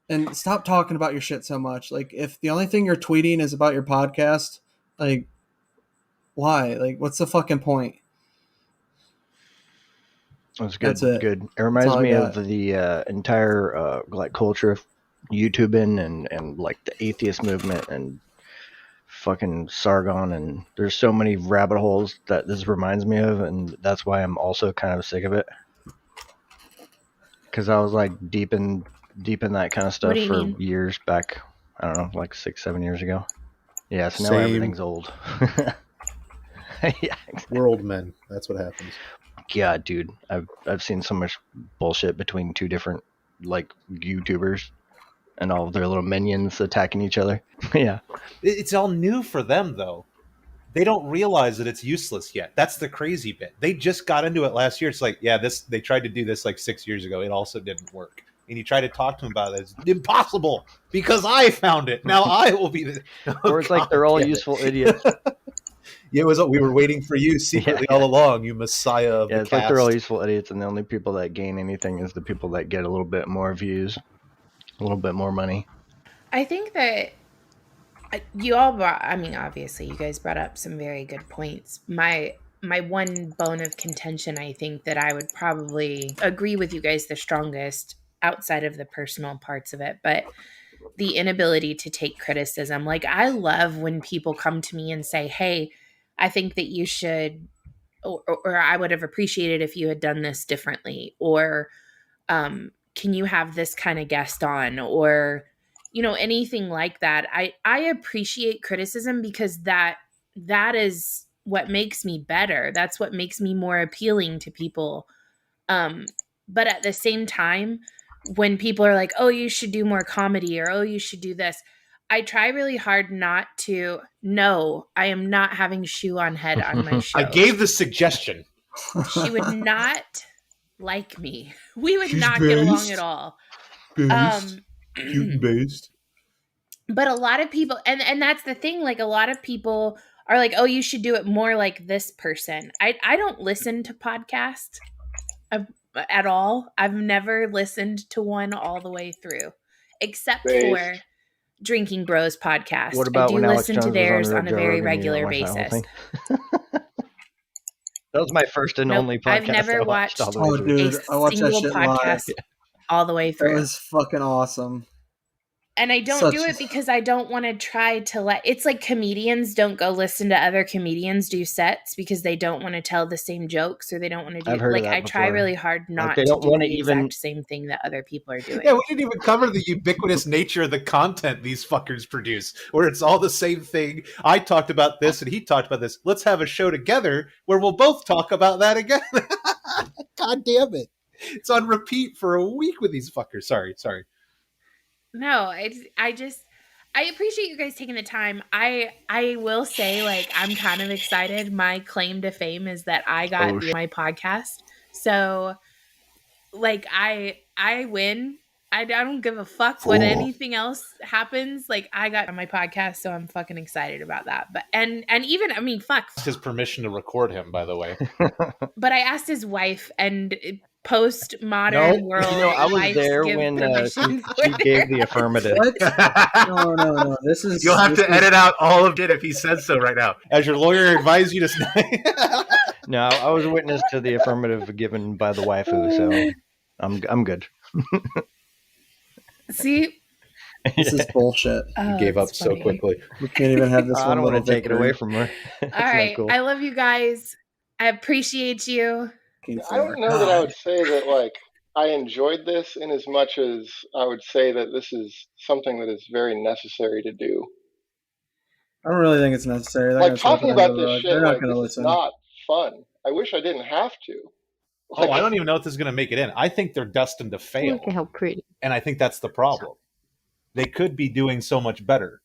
And stop talking about your shit so much. Like, if the only thing you're tweeting is about your podcast, like, why? Like, what's the fucking point? That's good. That's it. Good. It That's reminds all I me got. of the entire like culture of YouTubing and like the atheist movement and fucking Sargon, and there's so many rabbit holes that this reminds me of, and that's why I'm also kind of sick of it. Because I was like deep in that kind of stuff do you for mean? years back. I don't know, like 6-7 years ago. Yeah, so now Same. everything's old. Yeah, We're old men. That's what happens. God, dude, I've seen so much bullshit between two different like YouTubers and all of their little minions attacking each other. Yeah, It's all new for them, though. They don't realize that it's useless yet. That's the crazy bit. They just got into it last year. It's like, yeah, they tried to do this like 6 years ago. It also didn't work. And you try to talk to them about it. It's impossible because I found it. Now I will be the. or it's like they're all damn it. useful idiots. Yeah, it was. We were waiting for you secretly all along, you messiah of Yeah, the it's like they're cast. all useful idiots, and the only people that gain anything is the people that get a little bit more views, a little bit more money. I think that you all brought, I mean, obviously you guys brought up some very good points. My one bone of contention, I think that I would probably agree with you guys the strongest outside of the personal parts of it, but the inability to take criticism. Like, I love when people come to me and say, hey, I think that you should, or I would have appreciated if you had done this differently, or can you have this kind of guest on, or anything like that. I appreciate criticism because that is what makes me better. That's what makes me more appealing to people. But at the same time, when people are like, oh, you should do more comedy, or oh, you should do this, I try really hard not to. No, I am not having Shoe on Head on my show. I gave the suggestion. She would not like me. We would She's not get along based. at all. Based. Cute and based. But a lot of people, and that's the thing, like a lot of people are like, oh, you should do it more like this person. I don't listen to podcasts at all. I've never listened to one all the way through, except Based. for Drinking Bros podcast. What I about do when Alex listen to Jones was on theirs on a Joe very Rogan? You didn't regular watch that whole basis. thing? That was my first and Nope, only podcast I've never I watched all watched the way Oh, through. dude, I a watched that single shit podcast live. all the way That through. was fucking awesome. And I don't do it because I don't want to try to it's like comedians don't go listen to other comedians do sets because they don't want to tell the same jokes or they don't want to do I've heard of that I try before. really hard not they to don't do wanna the even- exact same thing that other people are doing. Yeah, we didn't even cover the ubiquitous nature of the content these fuckers produce, where it's all the same thing. I talked about this and he talked about this. Let's have a show together where we'll both talk about that again. God damn it. It's on repeat for a week with these fuckers. Sorry. No, I appreciate you guys taking the time. I will say, like, I'm kind of excited. My claim to fame is that I got my podcast. So, like, I win. I don't give a fuck what anything else happens. Like, I got on my podcast, so I'm fucking excited about that. But and even, I mean, fuck. His permission to record him, by the way. But I asked his wife, and post-modern world, I was wives there give when permission she gave the affirmative. What? No. This is. You'll have this to is- edit out all of it if he says so right now. As your lawyer advised you to No, I was a witness to the affirmative given by the waifu, so I'm good. See, This is bullshit. oh, gave up that's so funny. quickly. We can't even have this. I one don't want to little take it victory. away from her. All right, I love you guys. I appreciate you. I don't know that I would say that like I enjoyed this in as much as I would say that this is something that is very necessary to do. I don't really think it's necessary. They're Like gonna sweep talking it under about the this rug. shit, They're not like going to this is listen. not fun. I wish I didn't have to. Oh, I don't even know if this is going to make it in. I think they're destined to fail. Look at how pretty. And I think that's the problem. They could be doing so much better.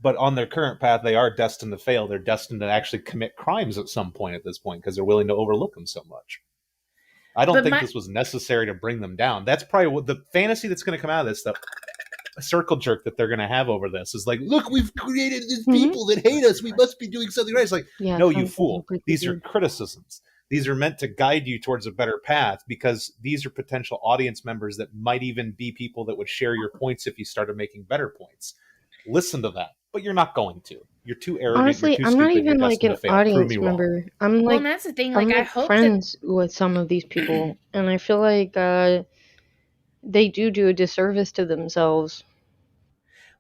But on their current path, they are destined to fail. They're destined to actually commit crimes at some point at this point because they're willing to overlook them so much. I don't think this was necessary to bring them down. That's probably what the fantasy that's going to come out of this stuff. A circle jerk that they're going to have over this is like, look, we've created these people that hate us. We must be doing something right. It's like, no, you fool. These are criticisms. These are meant to guide you towards a better path because these are potential audience members that might even be people that would share your points if you started making better points. Listen to that, but you're not going to. You're too arrogant. Honestly, you're too I'm stupid, not even you're like an destined to fail. Prove audience me wrong. member. I'm like, Well, and that's the thing. Like, I'm I like hope friends with some of these people, and I feel like they do a disservice to themselves.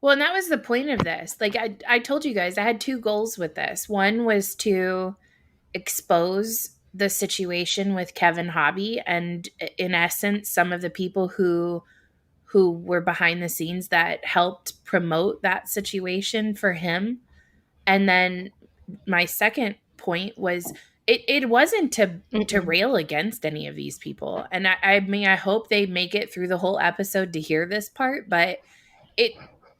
Well, and that was the point of this. Like, I told you guys, I had two goals with this. One was to expose the situation with Kevin Hobby and, in essence, some of the people who were behind the scenes that helped promote that situation for him. And then my second point was it wasn't to rail against any of these people. And I mean, I hope they make it through the whole episode to hear this part, but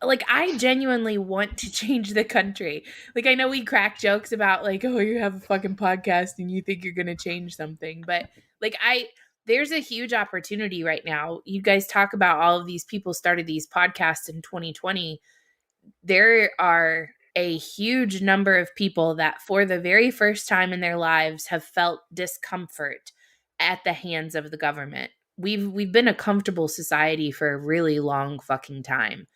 like, I genuinely want to change the country. Like, I know we crack jokes about like, oh, you have a fucking podcast and you think you're going to change something, but like, there's a huge opportunity right now. You guys talk about all of these people started these podcasts in 2020. There are a huge number of people that for the very first time in their lives have felt discomfort at the hands of the government. We've been a comfortable society for a really long fucking time.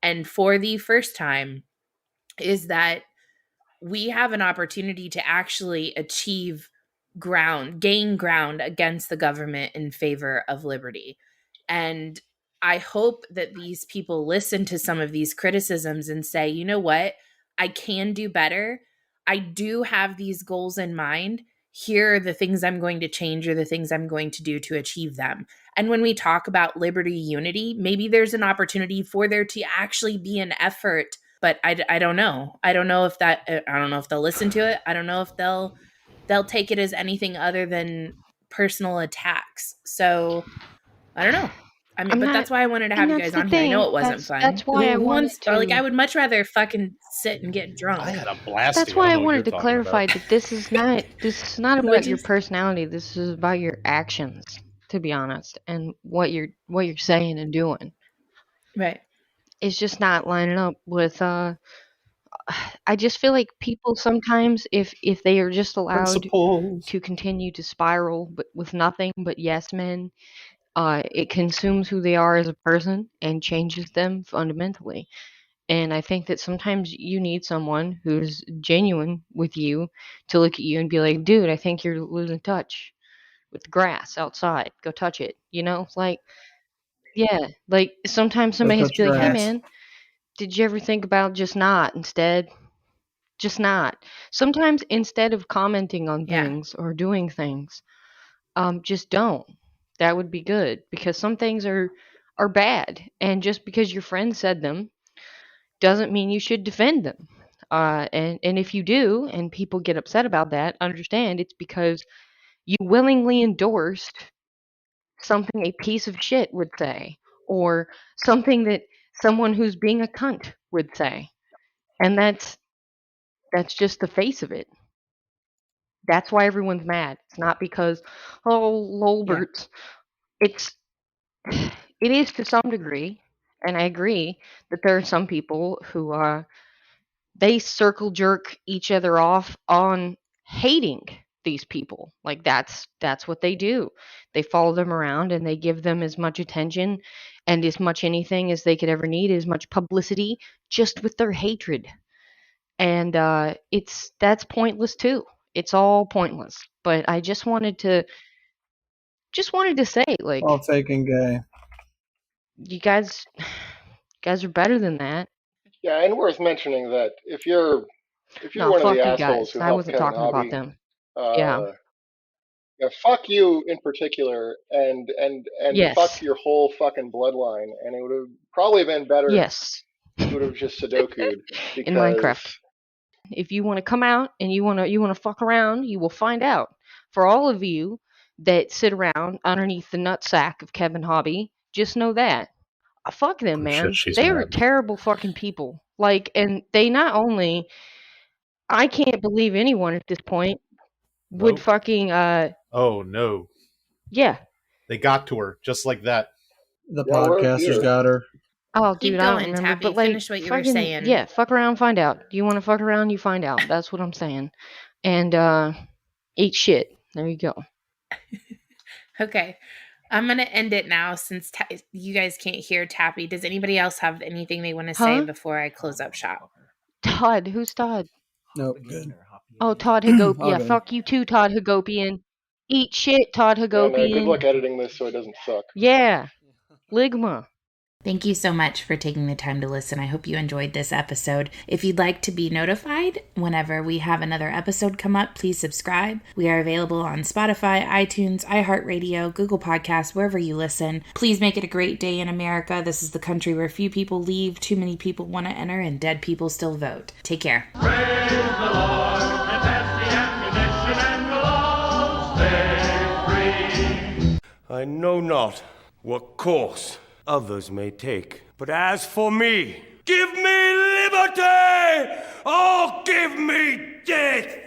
And for the first time is that we have an opportunity to actually gain ground against the government in favor of liberty. And I hope that these people listen to some of these criticisms and say, you know what? I can do better. I do have these goals in mind. Here are the things I'm going to change or the things I'm going to do to achieve them. And when we talk about liberty unity, maybe there's an opportunity for there to actually be an effort, but I don't know. I don't know if they'll listen to it. I don't know if they'll take it as anything other than personal attacks. So I don't know. I mean, that's why I wanted to have you guys on here. I know it wasn't fun. That's why I wanted to. Like, I would much rather fucking sit and get drunk. I had a blast. That's why I wanted to clarify that this is not about your personality. This is about your actions, to be honest, and what you're saying and doing. Right. is just not lining up with I just feel like people sometimes, if they are just allowed Principles. to continue to spiral but with nothing but yes men, it consumes who they are as a person and changes them fundamentally. And I think that sometimes you need someone who's genuine with you to look at you and be like, dude, I think you're losing touch with the grass outside. Go touch it. You know, like, yeah, like sometimes Go somebody has to touch be like, hey, grass. man, did you ever think about just not instead? Just not. Sometimes instead of commenting on Yeah. things or doing things, just don't. That would be good because some things are bad, and just because your friend said them doesn't mean you should defend them. And if you do, and people get upset about that, understand it's because you willingly endorsed something a piece of shit would say, or something that someone who's being a cunt would say, and that's just the face of it. That's why everyone's mad. It's not because, oh, Yeah. lolberts. It's it is to some degree, and I agree that there are some people who they circle jerk each other off on hating these people. Like that's what they do. They follow them around and they give them as much attention and as much anything as they could ever need, as much publicity just with their hatred. And that's pointless too. It's all pointless. But I just wanted to say, like, All fake and gay. you guys are better than that. Yeah, and worth mentioning that if you're No, one of the fuck you assholes guys. who I helped wasn't Kevin talking about Hobby, them. Yeah. uh, yeah, fuck you in particular, and fuck Yes. your whole fucking bloodline. And it would have probably been better Yes. if you would have just Sudoku'd, In because Minecraft. If you want to come out and you want to fuck around, you will find out. For all of you that sit around underneath the nutsack of Kevin Hobby, just know that. Fuck them, Oh shit, man. she's They are mad. terrible fucking people. Like, and they not only, I can't believe anyone at this point would Nope. fucking, Oh no. yeah. They got to her just like that. The yeah, we're podcasters here. got her. Oh, Keep dude, I don't going, remember. Tappy. But, like, Finish what you were fucking, saying. yeah, fuck around, find out. You want to fuck around, you find out. That's what I'm saying. And, eat shit. There you go. Okay. I'm going to end it now since you guys can't hear Tappy. Does anybody else have anything they want to say Huh? before I close up shop? Todd. Who's Todd? Nope, good. Oh, Todd Hagopian. All Yeah, good. fuck you too, Todd Hagopian. Eat shit, Todd Yeah, no, good Hagopian. luck editing this so it doesn't suck. Yeah. Ligma. Thank you so much for taking the time to listen. I hope you enjoyed this episode. If you'd like to be notified whenever we have another episode come up, please subscribe. We are available on Spotify, iTunes, iHeartRadio, Google Podcasts, wherever you listen. Please make it a great day in America. This is the country where few people leave, too many people want to enter, and dead people still vote. Take care. Praise the Lord, and pass the ammunition, and we'll all stay free. I know not what course others may take, but as for me, give me liberty or give me death!